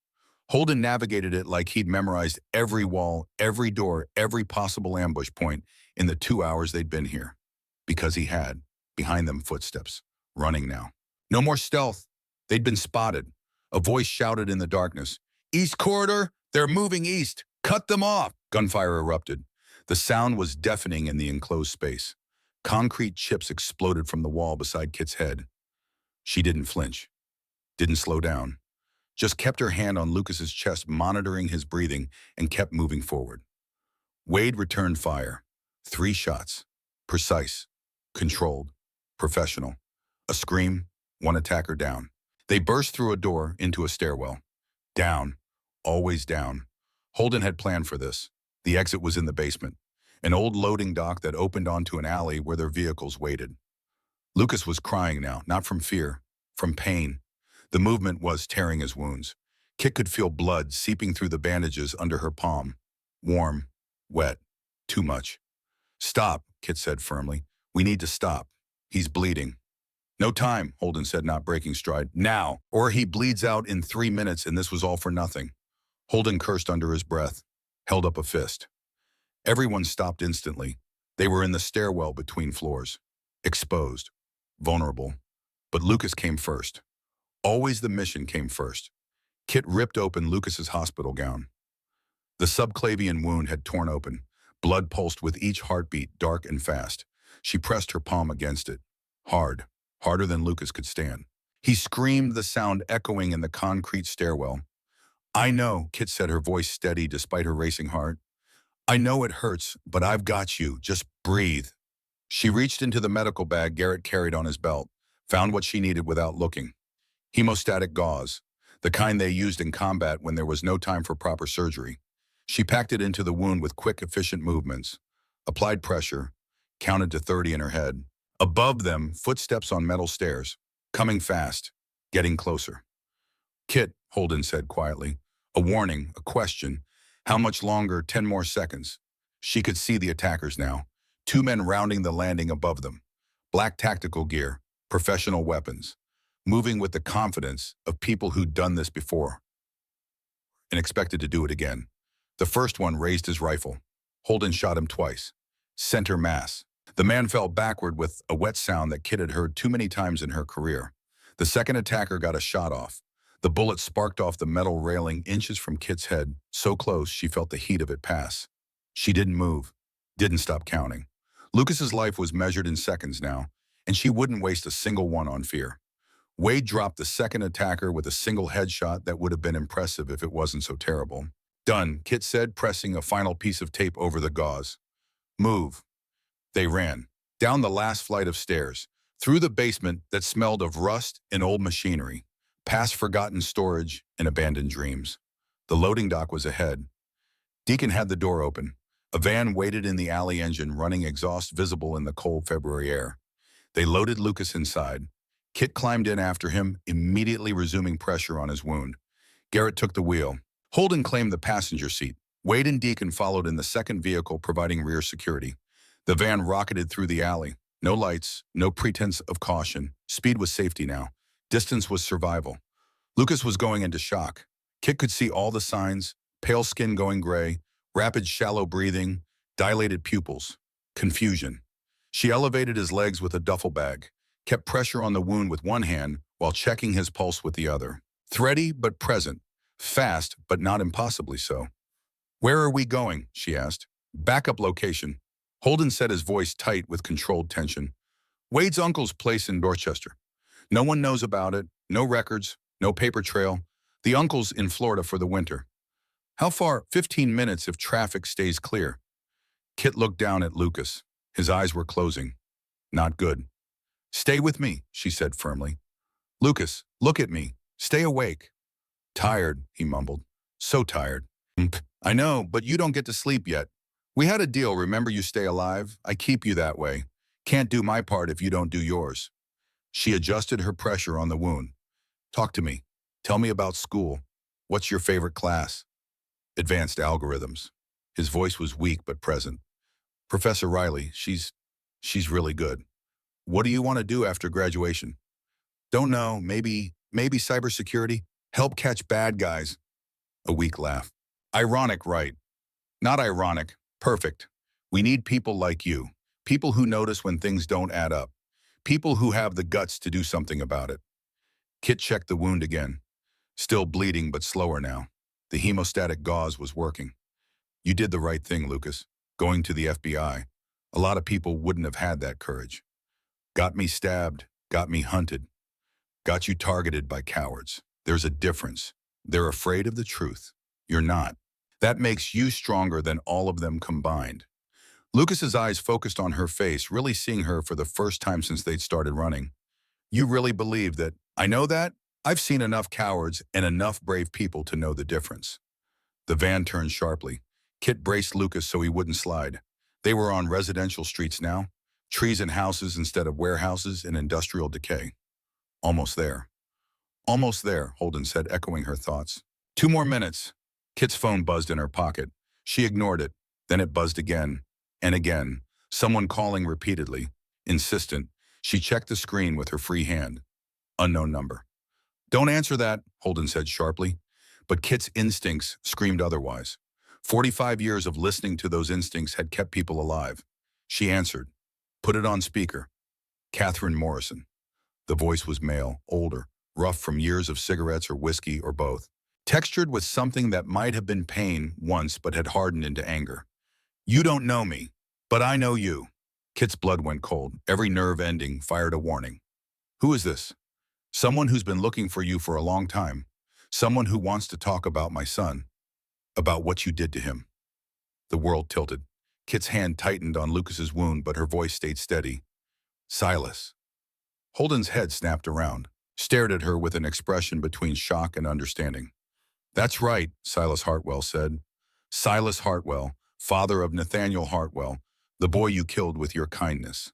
Holden navigated it like he'd memorized every wall, every door, every possible ambush point in the 2 hours they'd been here. Because he had, behind them, footsteps, running now. No more stealth. They'd been spotted. A voice shouted in the darkness, "East corridor, they're moving east. Cut them off." Gunfire erupted. The sound was deafening in the enclosed space. Concrete chips exploded from the wall beside Kit's head. She didn't flinch, didn't slow down, just kept her hand on Lucas's chest, monitoring his breathing, and kept moving forward. Wade returned fire. 3 shots. Precise, controlled, professional. A scream, 1 attacker down. They burst through a door into a stairwell. Down, always down. Holden had planned for this. The exit was in the basement, an old loading dock that opened onto an alley where their vehicles waited. Lucas was crying now, not from fear, from pain. The movement was tearing his wounds. Kit could feel blood seeping through the bandages under her palm. Warm, wet, too much. "Stop," Kit said firmly. "We need to stop. He's bleeding." "No time," Holden said, not breaking stride. "Now, or he bleeds out in 3 minutes and this was all for nothing." Holden cursed under his breath, held up a fist. Everyone stopped instantly. They were in the stairwell between floors. Exposed, vulnerable. But Lucas came first. Always the mission came first. Kit ripped open Lucas's hospital gown. The subclavian wound had torn open. Blood pulsed with each heartbeat, dark and fast. She pressed her palm against it. Hard, harder than Lucas could stand. He screamed, the sound echoing in the concrete stairwell. "I know," Kit said, her voice steady despite her racing heart. "I know it hurts, but I've got you. Just breathe." She reached into the medical bag Garrett carried on his belt, found what she needed without looking. Hemostatic gauze, the kind they used in combat when there was no time for proper surgery. She packed it into the wound with quick, efficient movements. Applied pressure, counted to 30 in her head. Above them, footsteps on metal stairs, coming fast, getting closer. "Kit," Holden said quietly. A warning, a question. How much longer? 10 more seconds. She could see the attackers now. 2 men rounding the landing above them. Black tactical gear, professional weapons. Moving with the confidence of people who'd done this before and expected to do it again. The first one raised his rifle. Holden shot him twice. Center mass. The man fell backward with a wet sound that Kit had heard too many times in her career. The second attacker got a shot off. The bullet sparked off the metal railing inches from Kit's head, so close she felt the heat of it pass. She didn't move, didn't stop counting. Lucas's life was measured in seconds now, and she wouldn't waste a single one on fear. Wade dropped the second attacker with a single headshot that would have been impressive if it wasn't so terrible. "Done," Kit said, pressing a final piece of tape over the gauze. "Move." They ran, down the last flight of stairs, through the basement that smelled of rust and old machinery, past forgotten storage and abandoned dreams. The loading dock was ahead. Deacon had the door open. A van waited in the alley, engine running, exhaust visible in the cold February air. They loaded Lucas inside. Kit climbed in after him, immediately resuming pressure on his wound. Garrett took the wheel. Holden claimed the passenger seat. Wade and Deacon followed in the second vehicle, providing rear security. The van rocketed through the alley. No lights, no pretense of caution. Speed was safety now. Distance was survival. Lucas was going into shock. Kit could see all the signs: pale skin going gray, rapid shallow breathing, dilated pupils, confusion. She elevated his legs with a duffel bag, kept pressure on the wound with one hand while checking his pulse with the other. Thready but present, fast but not impossibly so. "Where are we going?" she asked. "Backup location." Holden said, his voice tight with controlled tension. "Wade's uncle's place in Dorchester. No one knows about it, no records, no paper trail. The uncle's in Florida for the winter." "How far?" 15 minutes if traffic stays clear." Kit looked down at Lucas. His eyes were closing. Not good. "Stay with me," she said firmly. "Lucas, look at me. Stay awake." "Tired," he mumbled. "So tired." "I know, but you don't get to sleep yet. We had a deal, remember you stay alive? I keep you that way. Can't do my part if you don't do yours. She adjusted her pressure on the wound. Talk to me. Tell me about school. What's your favorite class? Advanced algorithms. His voice was weak but present. Professor Riley, she's really good. What do you want to do after graduation? Don't know, maybe cybersecurity? Help catch bad guys. A weak laugh. Ironic, right? Not ironic. Perfect. We need people like you. People who notice when things don't add up. People who have the guts to do something about it. Kit checked the wound again. Still bleeding, but slower now. The hemostatic gauze was working. You did the right thing, Lucas. Going to the FBI. A lot of people wouldn't have had that courage. Got me stabbed. Got me hunted. Got you targeted by cowards. There's a difference. They're afraid of the truth. You're not. That makes you stronger than all of them combined. Lucas's eyes focused on her face, really seeing her for the first time since they'd started running. You really believe that? I know that? I've seen enough cowards and enough brave people to know the difference. The van turned sharply. Kit braced Lucas so he wouldn't slide. They were on residential streets now. Trees and houses instead of warehouses and industrial decay. Almost there. Almost there, Holden said, echoing her thoughts. 2 more minutes. Kit's phone buzzed in her pocket. She ignored it. Then it buzzed again and again. Someone calling repeatedly. Insistent. She checked the screen with her free hand. Unknown number. Don't answer that, Holden said sharply. But Kit's instincts screamed otherwise. 45 years of listening to those instincts had kept people alive. She answered. Put it on speaker. Catherine Morrison. The voice was male, older, rough from years of cigarettes or whiskey or both. Textured with something that might have been pain once but had hardened into anger. You don't know me, but I know you. Kit's blood went cold. Every nerve ending fired a warning. Who is this? Someone who's been looking for you for a long time. Someone who wants to talk about my son. About what you did to him. The world tilted. Kit's hand tightened on Lucas's wound, but her voice stayed steady. Silas. Holden's head snapped around, stared at her with an expression between shock and understanding. That's right, Silas Hartwell said. Silas Hartwell, father of Nathaniel Hartwell, the boy you killed with your kindness.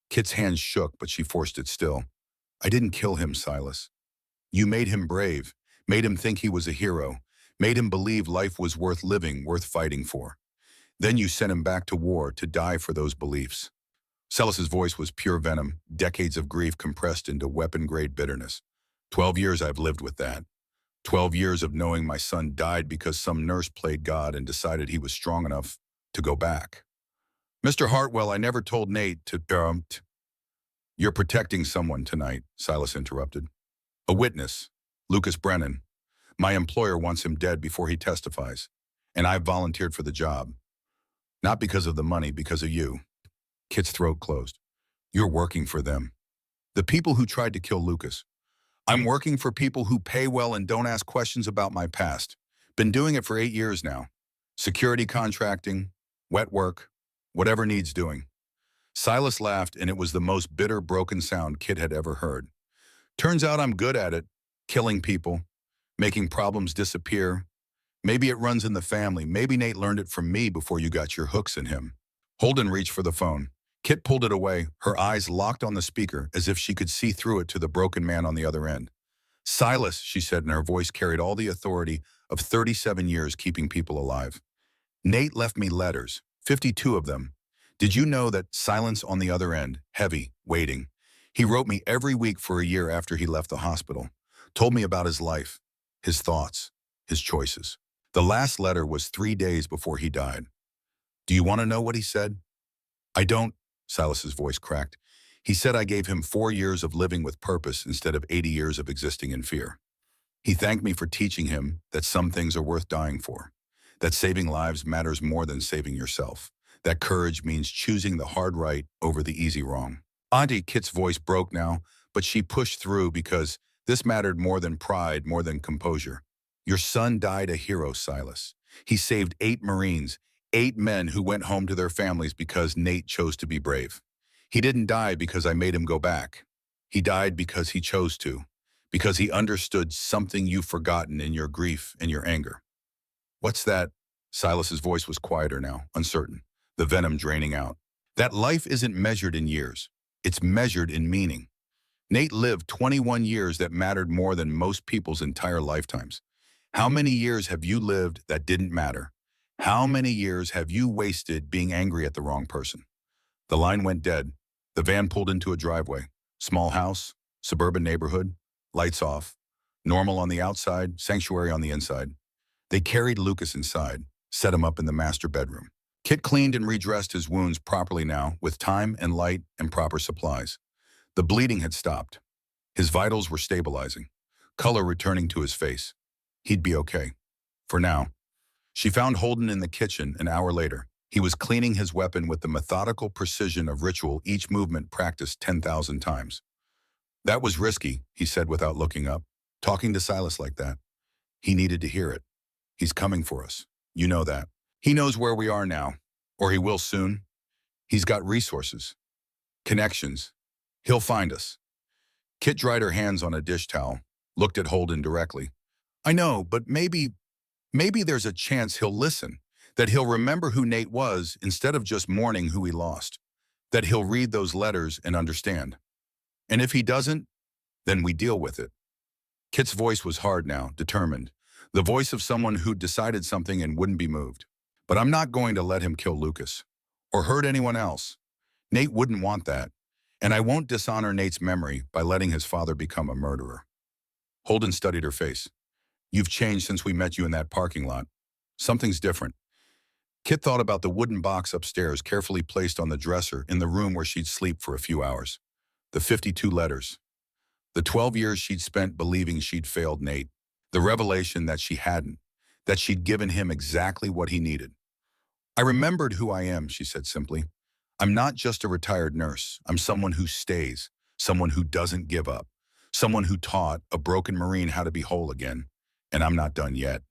Kit's hand shook, but she forced it still. I didn't kill him, Silas. You made him brave, made him think he was a hero, made him believe life was worth living, worth fighting for. Then you sent him back to war to die for those beliefs. Silas's voice was pure venom, decades of grief compressed into weapon-grade bitterness. 12 years I've lived with that. 12 years of knowing my son died because some nurse played God and decided he was strong enough to go back. Mr. Hartwell, I never told Nate to, You're protecting someone tonight, Silas interrupted. A witness, Lucas Brennan. My employer wants him dead before he testifies, and I've volunteered for the job. Not because of the money, because of you. Kit's throat closed. You're working for them. The people who tried to kill Lucas. I'm working for people who pay well and don't ask questions about my past. Been doing it for 8 years now. Security contracting, wet work, whatever needs doing. Silas laughed, and it was the most bitter, broken sound Kit had ever heard. Turns out I'm good at it, killing people, making problems disappear. Maybe it runs in the family. Maybe Nate learned it from me before you got your hooks in him. Holden reached for the phone. Kit pulled it away, her eyes locked on the speaker as if she could see through it to the broken man on the other end. Silas, she said, and her voice carried all the authority of 37 years keeping people alive. Nate left me letters, 52 of them. Did you know that silence on the other end, heavy, waiting? He wrote me every week for a year after he left the hospital. Told me about his life, his thoughts, his choices. The last letter was 3 days before he died. Do you want to know what he said? I don't, Silas's voice cracked. He said I gave him 4 years of living with purpose instead of 80 years of existing in fear. He thanked me for teaching him that some things are worth dying for, that saving lives matters more than saving yourself, that courage means choosing the hard right over the easy wrong. Auntie Kit's voice broke now, but she pushed through because this mattered more than pride, more than composure. Your son died a hero, Silas. He saved 8 Marines, 8 men who went home to their families because Nate chose to be brave. He didn't die because I made him go back. He died because he chose to, because he understood something you've forgotten in your grief and your anger. What's that? Silas's voice was quieter now, uncertain, the venom draining out. That life isn't measured in years. It's measured in meaning. Nate lived 21 years that mattered more than most people's entire lifetimes. How many years have you lived that didn't matter? How many years have you wasted being angry at the wrong person? The line went dead. The van pulled into a driveway. Small house, suburban neighborhood, lights off. Normal on the outside, sanctuary on the inside. They carried Lucas inside, set him up in the master bedroom. Kit cleaned and redressed his wounds properly now, with time and light and proper supplies. The bleeding had stopped. His vitals were stabilizing, color returning to his face. He'd be okay. For now. She found Holden in the kitchen an hour later. He was cleaning his weapon with the methodical precision of ritual, each movement practiced 10,000 times. That was risky, he said without looking up. Talking to Silas like that. He needed to hear it. He's coming for us. You know that. He knows where we are now, or he will soon. He's got resources, connections. He'll find us. Kit dried her hands on a dish towel, looked at Holden directly. I know, but maybe there's a chance he'll listen, that he'll remember who Nate was instead of just mourning who he lost, that he'll read those letters and understand. And if he doesn't, then we deal with it. Kit's voice was hard now, determined, the voice of someone who'd decided something and wouldn't be moved. But I'm not going to let him kill Lucas, or hurt anyone else. Nate wouldn't want that, and I won't dishonor Nate's memory by letting his father become a murderer. Holden studied her face. You've changed since we met you in that parking lot. Something's different. Kit thought about the wooden box upstairs carefully placed on the dresser in the room where she'd sleep for a few hours. The 52 letters. The 12 years she'd spent believing she'd failed Nate. The revelation that she hadn't, that she'd given him exactly what he needed. I remembered who I am, she said simply. I'm not just a retired nurse. I'm someone who stays, someone who doesn't give up, someone who taught a broken Marine how to be whole again. And I'm not done yet.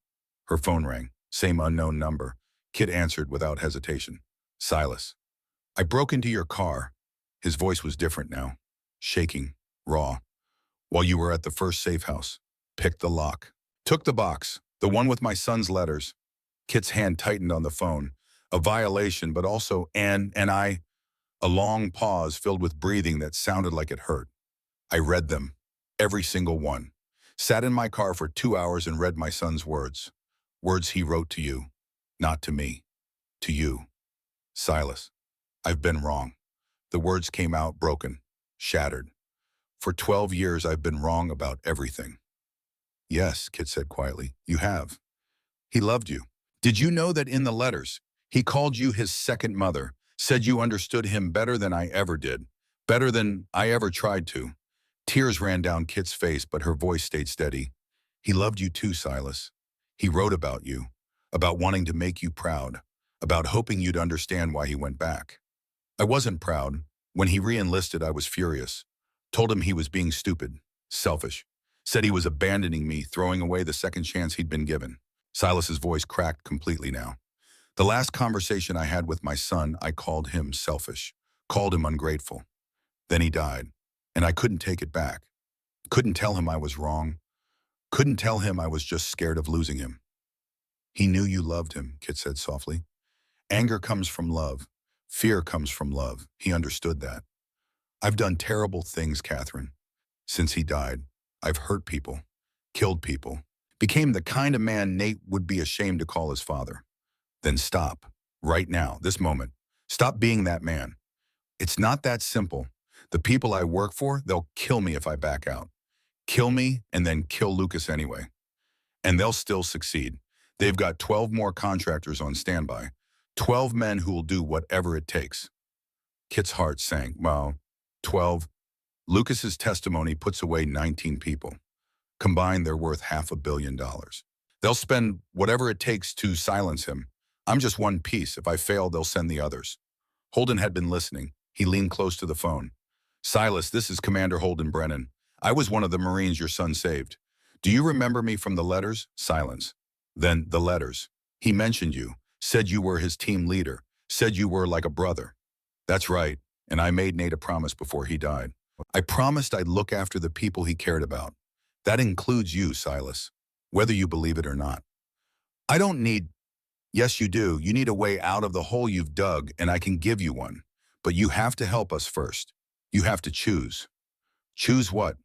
Her phone rang, same unknown number. Kit answered without hesitation. Silas. I broke into your car. His voice was different now, shaking, raw. While you were at the first safe house. Picked the lock. Took the box, the one with my son's letters. Kit's hand tightened on the phone. A violation, but also a long pause filled with breathing that sounded like it hurt. I read them, every single one. Sat in my car for 2 hours and read my son's words. Words he wrote to you, not to me. To you. Silas, I've been wrong. The words came out broken, shattered. For 12 years I've been wrong about everything. Yes, Kit said quietly, you have. He loved you. Did you know that in the letters, he called you his second mother, said you understood him better than I ever did, better than I ever tried to? Tears ran down Kit's face, but her voice stayed steady. He loved you too, Silas. He wrote about you, about wanting to make you proud, about hoping you'd understand why he went back. I wasn't proud. When he re-enlisted, I was furious. Told him he was being stupid, selfish. Said he was abandoning me, throwing away the second chance he'd been given. Silas's voice cracked completely now. The last conversation I had with my son, I called him selfish, called him ungrateful. Then he died, and I couldn't take it back. Couldn't tell him I was wrong. Couldn't tell him I was just scared of losing him. He knew you loved him, Kit said softly. Anger comes from love. Fear comes from love. He understood that. I've done terrible things, Catherine. Since he died, I've hurt people, killed people, became the kind of man Nate would be ashamed to call his father. Then stop, right now, this moment. Stop being that man. It's not that simple. The people I work for, they'll kill me if I back out. Kill me and then kill Lucas anyway. And they'll still succeed. They've got 12 more contractors on standby. 12 men who will do whatever it takes. Kit's heart sank. Well, 12. Lucas's testimony puts away 19 people. Combined, they're worth $500 million. They'll spend whatever it takes to silence him. I'm just one piece. If I fail, they'll send the others. Holden had been listening. He leaned close to the phone. Silas, this is Commander Holden Brennan. I was one of the Marines your son saved. Do you remember me from the letters? Silence. Then the letters. He mentioned you, said you were his team leader, said you were like a brother. That's right, and I made Nate a promise before he died. I promised I'd look after the people he cared about. That includes you, Silas, whether you believe it or not. I don't need Yes, you do. You need a way out of the hole you've dug, and I can give you one. But you have to help us first. You have to choose. Choose what?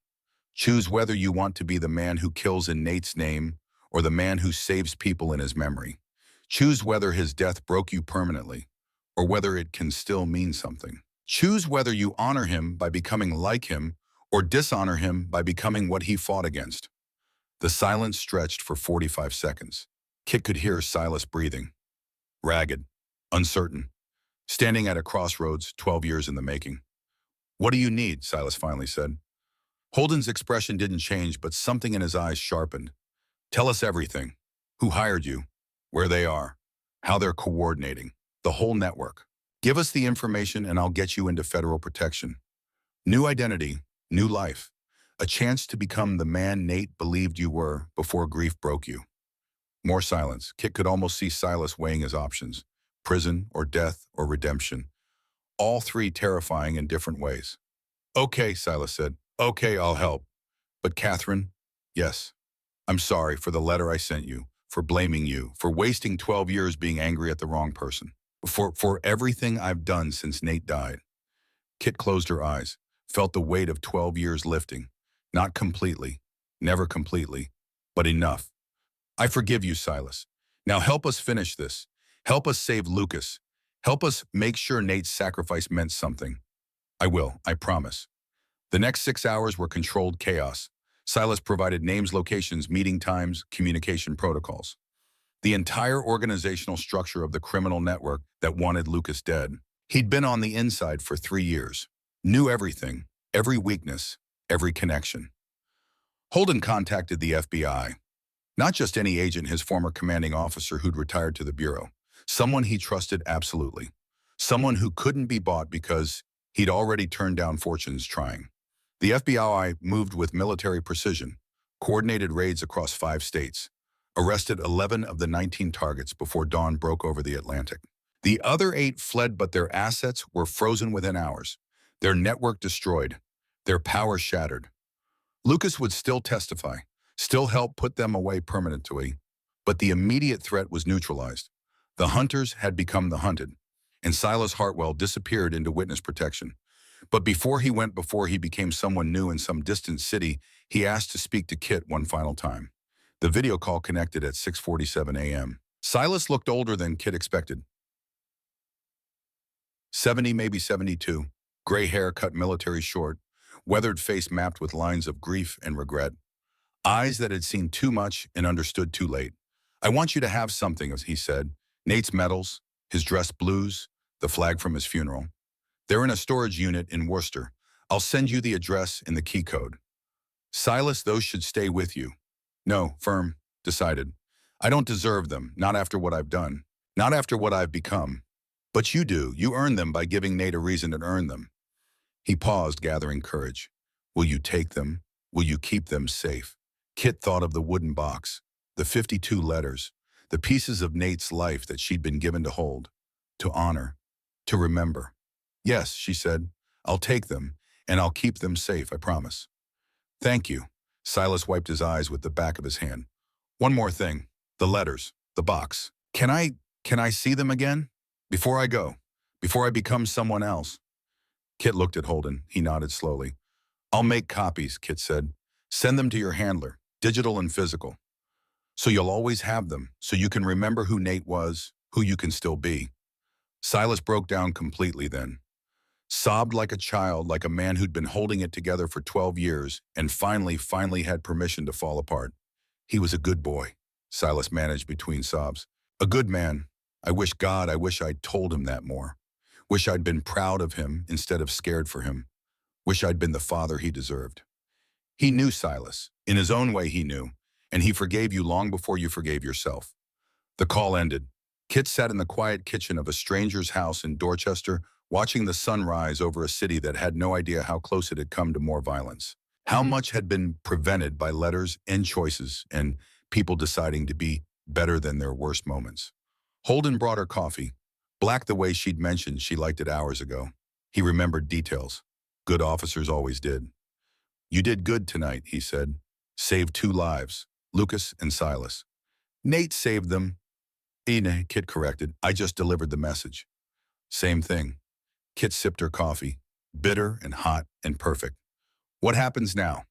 Choose whether you want to be the man who kills in Nate's name or the man who saves people in his memory. Choose whether his death broke you permanently or whether it can still mean something. Choose whether you honor him by becoming like him or dishonor him by becoming what he fought against. The silence stretched for 45 seconds. Kit could hear Silas breathing, ragged, uncertain, standing at a crossroads 12 years in the making. What do you need? Silas finally said. Holden's expression didn't change, but something in his eyes sharpened. Tell us everything. Who hired you? Where they are? How they're coordinating? The whole network. Give us the information and I'll get you into federal protection. New identity, new life. A chance to become the man Nate believed you were before grief broke you. More silence. Kit could almost see Silas weighing his options. Prison or death or redemption. All three terrifying in different ways. Okay, Silas said. Okay, I'll help. But Catherine, yes. I'm sorry for the letter I sent you, for blaming you, for wasting 12 years being angry at the wrong person, for everything I've done since Nate died. Kit closed her eyes, felt the weight of 12 years lifting. Not completely, never completely, but enough. I forgive you, Silas. Now help us finish this. Help us save Lucas. Help us make sure Nate's sacrifice meant something. I will, I promise. The next 6 hours were controlled chaos. Silas provided names, locations, meeting times, communication protocols. The entire organizational structure of the criminal network that wanted Lucas dead. He'd been on the inside for 3 years. Knew everything, every weakness, every connection. Holden contacted the FBI. Not just any agent, his former commanding officer who'd retired to the Bureau. Someone he trusted absolutely. Someone who couldn't be bought because he'd already turned down fortunes trying. The FBI moved with military precision, coordinated raids across 5 states, arrested 11 of the 19 targets before dawn broke over the Atlantic. The other 8 fled, but their assets were frozen within hours, their network destroyed, their power shattered. Lucas would still testify, still help put them away permanently, but the immediate threat was neutralized. The hunters had become the hunted, and Silas Hartwell disappeared into witness protection. But before he became someone new in some distant city, he asked to speak to Kit one final time. The video call connected at 6:47 a.m. Silas looked older than Kit expected. 70, maybe 72. Gray hair cut military short, weathered face mapped with lines of grief and regret. Eyes that had seen too much and understood too late. I want you to have something, he said. Nate's medals, his dress blues, the flag from his funeral. They're in a storage unit in Worcester. I'll send you the address and the key code. Silas, those should stay with you. No, firm, decided. I don't deserve them, not after what I've done, not after what I've become. But you do. You earn them by giving Nate a reason to earn them. He paused, gathering courage. Will you take them? Will you keep them safe? Kit thought of the wooden box, the 52 letters, the pieces of Nate's life that she'd been given to hold, to honor, to remember. Yes, she said, I'll take them, and I'll keep them safe, I promise. Thank you. Silas wiped his eyes with the back of his hand. One more thing. The letters. The box. Can I see them again? Before I go. Before I become someone else. Kit looked at Holden. He nodded slowly. I'll make copies, Kit said. Send them to your handler, digital and physical. So you'll always have them, so you can remember who Nate was, who you can still be. Silas broke down completely then. Sobbed like a child, like a man who'd been holding it together for 12 years and finally had permission to fall apart. He was a good boy, Silas managed between sobs. A good man. I wish I'd told him that more. Wish I'd been proud of him instead of scared for him. Wish I'd been the father he deserved. He knew Silas. In his own way he knew, and he forgave you long before you forgave yourself. The call ended. Kit sat in the quiet kitchen of a stranger's house in Dorchester, watching the sun rise over a city that had no idea how close it had come to more violence. How much had been prevented by letters and choices and people deciding to be better than their worst moments. Holden brought her coffee, black the way she'd mentioned she liked it hours ago. He remembered details. Good officers always did. You did good tonight, he said. Saved 2 lives, Lucas and Silas. Nate saved them. Ina, Kit corrected. I just delivered the message. Same thing. Kit sipped her coffee. Bitter and hot and perfect. What happens now?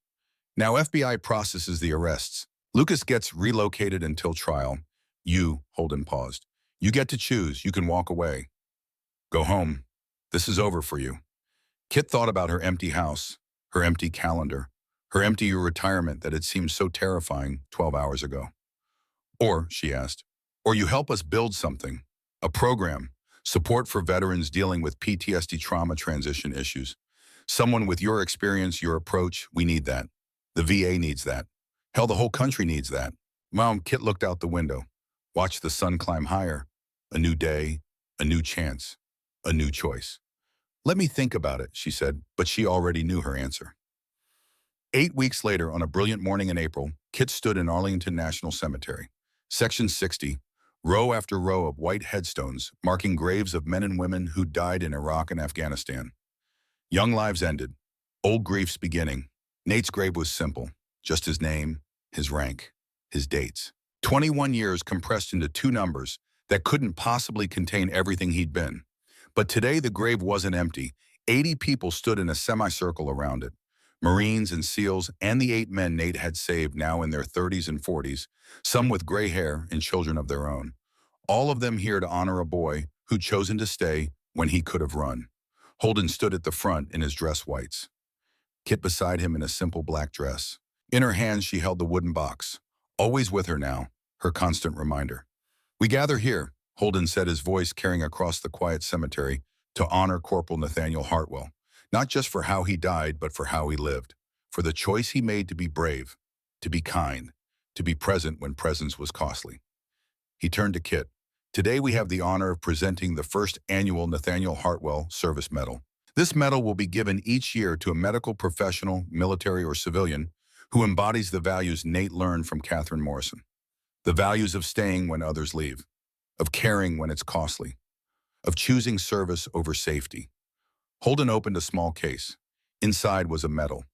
Now FBI processes the arrests. Lucas gets relocated until trial. You, Holden paused. You get to choose. You can walk away. Go home. This is over for you. Kit thought about her empty house, her empty calendar, her empty retirement that had seemed so terrifying 12 hours ago. Or, she asked, or you help us build something, a program, support for veterans dealing with PTSD trauma transition issues. Someone with your experience, your approach, we need that. The VA needs that. Hell, the whole country needs that. Mom, Kit looked out the window, watched the sun climb higher. A new day, a new chance, a new choice. Let me think about it, she said, but she already knew her answer. 8 weeks later, on a brilliant morning in April, Kit stood in Arlington National Cemetery. Section 60, row after row of white headstones marking graves of men and women who died in Iraq and Afghanistan. Young lives ended, old griefs beginning. Nate's grave was simple, just his name, his rank, his dates. 21 years compressed into two numbers that couldn't possibly contain everything he'd been. But today the grave wasn't empty. 80 people stood in a semicircle around it. Marines and SEALs and the 8 men Nate had saved, now in their 30s and 40s, some with gray hair and children of their own. All of them here to honor a boy who'd chosen to stay when he could have run. Holden stood at the front in his dress whites. Kit beside him in a simple black dress. In her hands she held the wooden box, always with her now, her constant reminder. We gather here, Holden said, his voice carrying across the quiet cemetery, to honor Corporal Nathaniel Hartwell. Not just for how he died, but for how he lived. For the choice he made to be brave, to be kind, to be present when presence was costly. He turned to Kit. Today we have the honor of presenting the first annual Nathaniel Hartwell Service Medal. This medal will be given each year to a medical professional, military or civilian, who embodies the values Nate learned from Catherine Morrison. The values of staying when others leave, of caring when it's costly, of choosing service over safety. Holden opened a small case. Inside was a medal,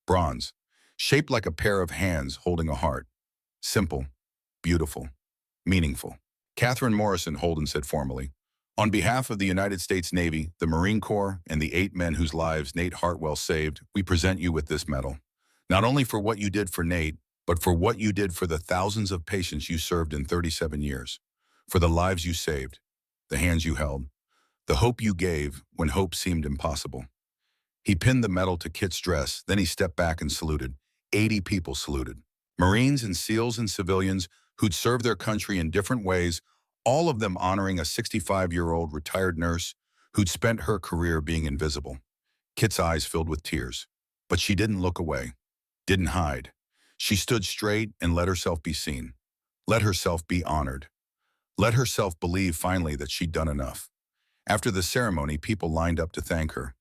bronze, shaped like a pair of hands holding a heart. Simple, beautiful, meaningful. Catherine Morrison, Holden said formally. On behalf of the United States Navy, the Marine Corps, and the 8 men whose lives Nate Hartwell saved, we present you with this medal. Not only for what you did for Nate, but for what you did for the thousands of patients you served in 37 years. For the lives you saved, the hands you held, the hope you gave when hope seemed impossible. He pinned the medal to Kit's dress, then he stepped back and saluted. 80 people saluted. Marines and SEALs and civilians who'd served their country in different ways, all of them honoring a 65-year-old retired nurse who'd spent her career being invisible. Kit's eyes filled with tears, but she didn't look away, didn't hide. She stood straight and let herself be seen, let herself be honored, let herself believe finally that she'd done enough. After the ceremony, people lined up to thank her,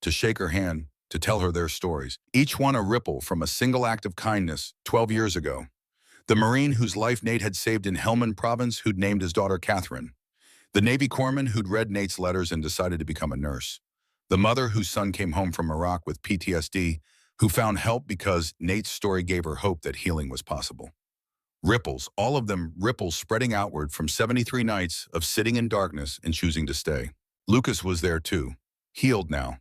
to shake her hand, to tell her their stories, each one a ripple from a single act of kindness 12 years ago. The Marine whose life Nate had saved in Helmand Province, who'd named his daughter Catherine. The Navy corpsman who'd read Nate's letters and decided to become a nurse. The mother whose son came home from Iraq with PTSD, who found help because Nate's story gave her hope that healing was possible. Ripples, all of them ripples spreading outward from 73 nights of sitting in darkness and choosing to stay. Lucas was there too, healed now,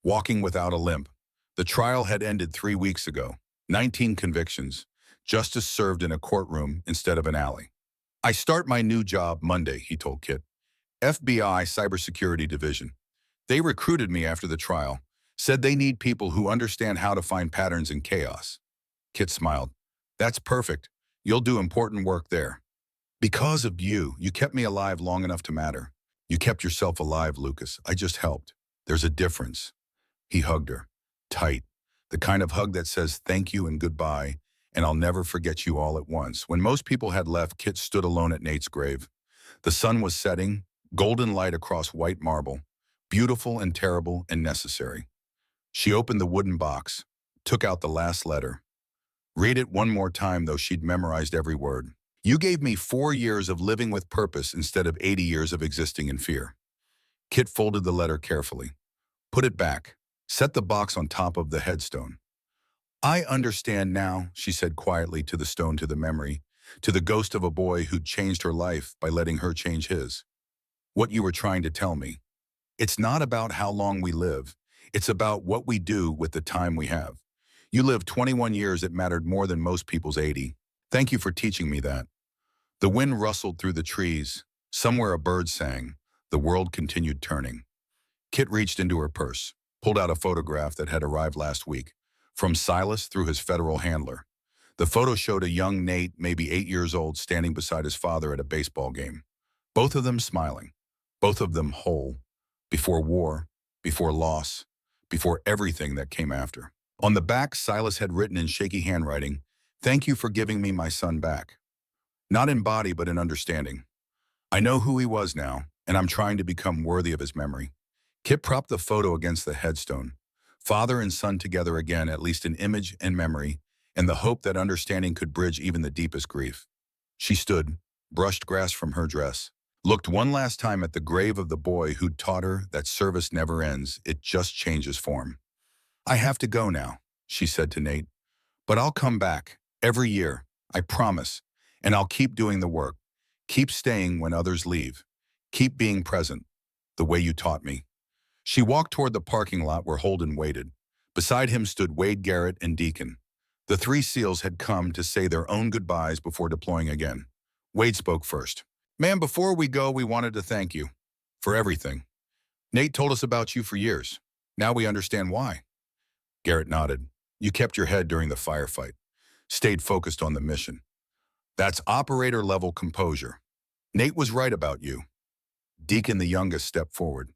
walking without a limp. The trial had ended 3 weeks ago. 19 convictions. Justice served in a courtroom instead of an alley. I start my new job Monday, he told Kit. FBI Cybersecurity Division. They recruited me after the trial, said they need people who understand how to find patterns in chaos. Kit smiled. That's perfect. You'll do important work there. Because of you, you kept me alive long enough to matter. You kept yourself alive, Lucas. I just helped. There's a difference. He hugged her, tight, the kind of hug that says thank you and goodbye, and I'll never forget you all at once. When most people had left, Kit stood alone at Nate's grave. The sun was setting, golden light across white marble, beautiful and terrible and necessary. She opened the wooden box, took out the last letter. Read it one more time, though she'd memorized every word. You gave me 4 years of living with purpose instead of 80 years of existing in fear. Kit folded the letter carefully, put it back, set the box on top of the headstone. I understand now, she said quietly to the stone, to the memory, to the ghost of a boy who'd changed her life by letting her change his. What you were trying to tell me. It's not about how long we live. It's about what we do with the time we have. You lived 21 years that mattered more than most people's 80. Thank you for teaching me that. The wind rustled through the trees. Somewhere a bird sang. The world continued turning. Kit reached into her purse, pulled out a photograph that had arrived last week, from Silas through his federal handler. The photo showed a young Nate, maybe 8 years old, standing beside his father at a baseball game. Both of them smiling, both of them whole, before war, before loss, before everything that came after. On the back, Silas had written in shaky handwriting, "Thank you for giving me my son back." Not in body, but in understanding. I know who he was now, and I'm trying to become worthy of his memory. Kit propped the photo against the headstone. Father and son together again, at least in image and memory, and the hope that understanding could bridge even the deepest grief. She stood, brushed grass from her dress, looked one last time at the grave of the boy who'd taught her that service never ends, it just changes form. "I have to go now," she said to Nate, "but I'll come back, every year, I promise, and I'll keep doing the work, keep staying when others leave, keep being present, the way you taught me." She walked toward the parking lot where Holden waited. Beside him stood Wade, Garrett, and Deacon. The three SEALs had come to say their own goodbyes before deploying again. Wade spoke first. "Ma'am, before we go, we wanted to thank you for everything. Nate told us about you for years. Now we understand why." Garrett nodded. "You kept your head during the firefight, stayed focused on the mission. That's operator-level composure. Nate was right about you." Deacon, the youngest, stepped forward.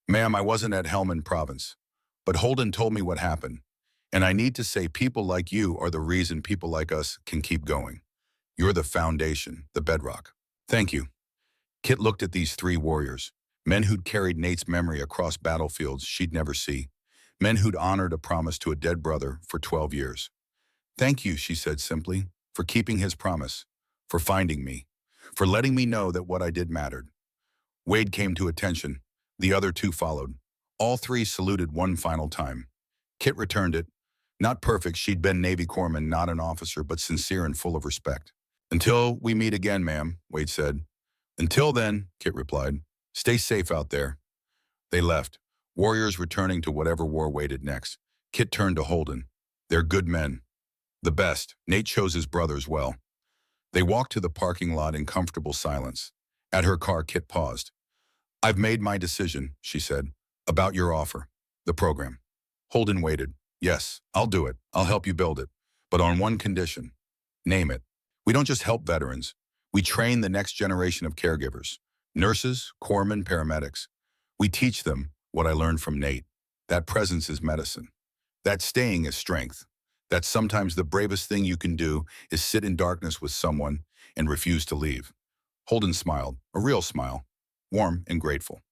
"Ma'am, I wasn't at Helmand Province, but Holden told me what happened, and I need to say people like you are the reason people like us can keep going. You're the foundation, the bedrock. Thank you." Kit looked at these three warriors, men who'd carried Nate's memory across battlefields she'd never see, men who'd honored a promise to a dead brother for 12 years. "Thank you," she said simply, "for keeping his promise, for finding me, for letting me know that what I did mattered." Wade came to attention. The other two followed. All three saluted one final time. Kit returned it. Not perfect, she'd been Navy corpsman, not an officer, but sincere and full of respect. "Until we meet again, ma'am," Wade said. "Until then," Kit replied, "stay safe out there." They left, warriors returning to whatever war waited next. Kit turned to Holden. "They're good men. The best. Nate chose his brothers well." They walked to the parking lot in comfortable silence. At her car, Kit paused. "I've made my decision," she said, "about your offer, the program." Holden waited. "Yes, I'll do it. I'll help you build it. But on one condition. Name it. We don't just help veterans. We train the next generation of caregivers, nurses, corpsmen, paramedics. We teach them what I learned from Nate. That presence is medicine. That staying is strength. That sometimes the bravest thing you can do is sit in darkness with someone and refuse to leave." Holden smiled, a real smile, warm and grateful.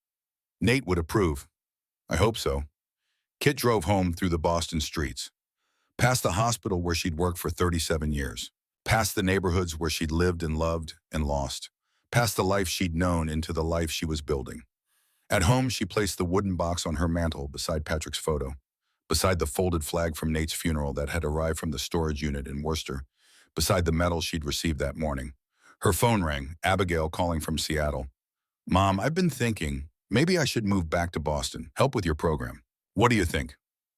"Nate would approve." "I hope so." Kit drove home through the Boston streets, past the hospital where she'd worked for 37 years, past the neighborhoods where she'd lived and loved and lost, past the life she'd known into the life she was building. At home, she placed the wooden box on her mantel beside Patrick's photo, beside the folded flag from Nate's funeral that had arrived from the storage unit in Worcester, beside the medal she'd received that morning. Her phone rang, Abigail calling from Seattle. "Mom, I've been thinking, maybe I should move back to Boston, help with your program. What do you think?"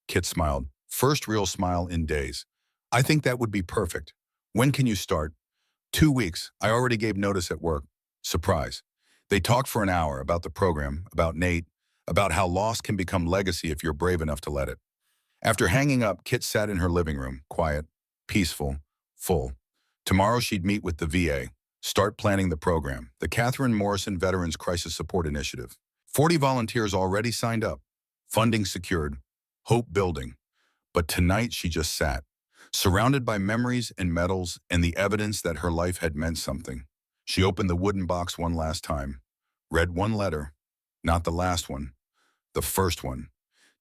Kit smiled, first real smile in days. "I think that would be perfect. When can you start?" 2 weeks. I already gave notice at work." Surprise. They talked for an hour about the program, about Nate, about how loss can become legacy if you're brave enough to let it. After hanging up, Kit sat in her living room, quiet, peaceful, full. Tomorrow she'd meet with the VA, start planning the program, the Catherine Morrison Veterans Crisis Support Initiative. 40 volunteers already signed up, funding secured, hope building. But tonight she just sat, surrounded by memories and medals and the evidence that her life had meant something. She opened the wooden box one last time, read one letter, not the last one, the first one.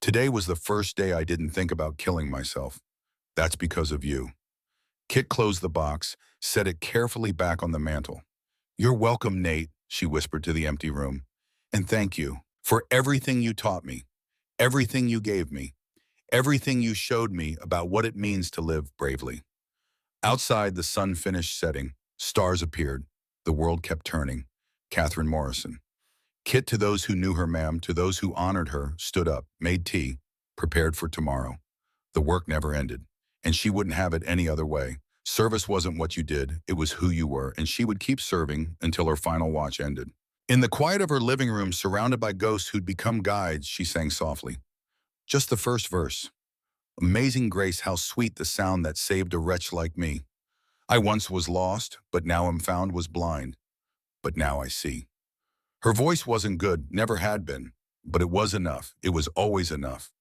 "Today was the first day I didn't think about killing myself. That's because of you." Kit closed the box, set it carefully back on the mantel. "You're welcome, Nate," she whispered to the empty room. "And thank you for everything you taught me, everything you gave me, everything you showed me about what it means to live bravely." Outside, the sun finished setting. Stars appeared. The world kept turning. Catherine Morrison. Kit to those who knew her, ma'am, to those who honored her, stood up, made tea, prepared for tomorrow. The work never ended, and she wouldn't have it any other way. Service wasn't what you did, it was who you were, and she would keep serving until her final watch ended. In the quiet of her living room, surrounded by ghosts who'd become guides, she sang softly. Just the first verse. Amazing grace, how sweet the sound that saved a wretch like me. I once was lost, but now am found, was blind, but now I see. Her voice wasn't good, never had been, but it was enough. It was always enough.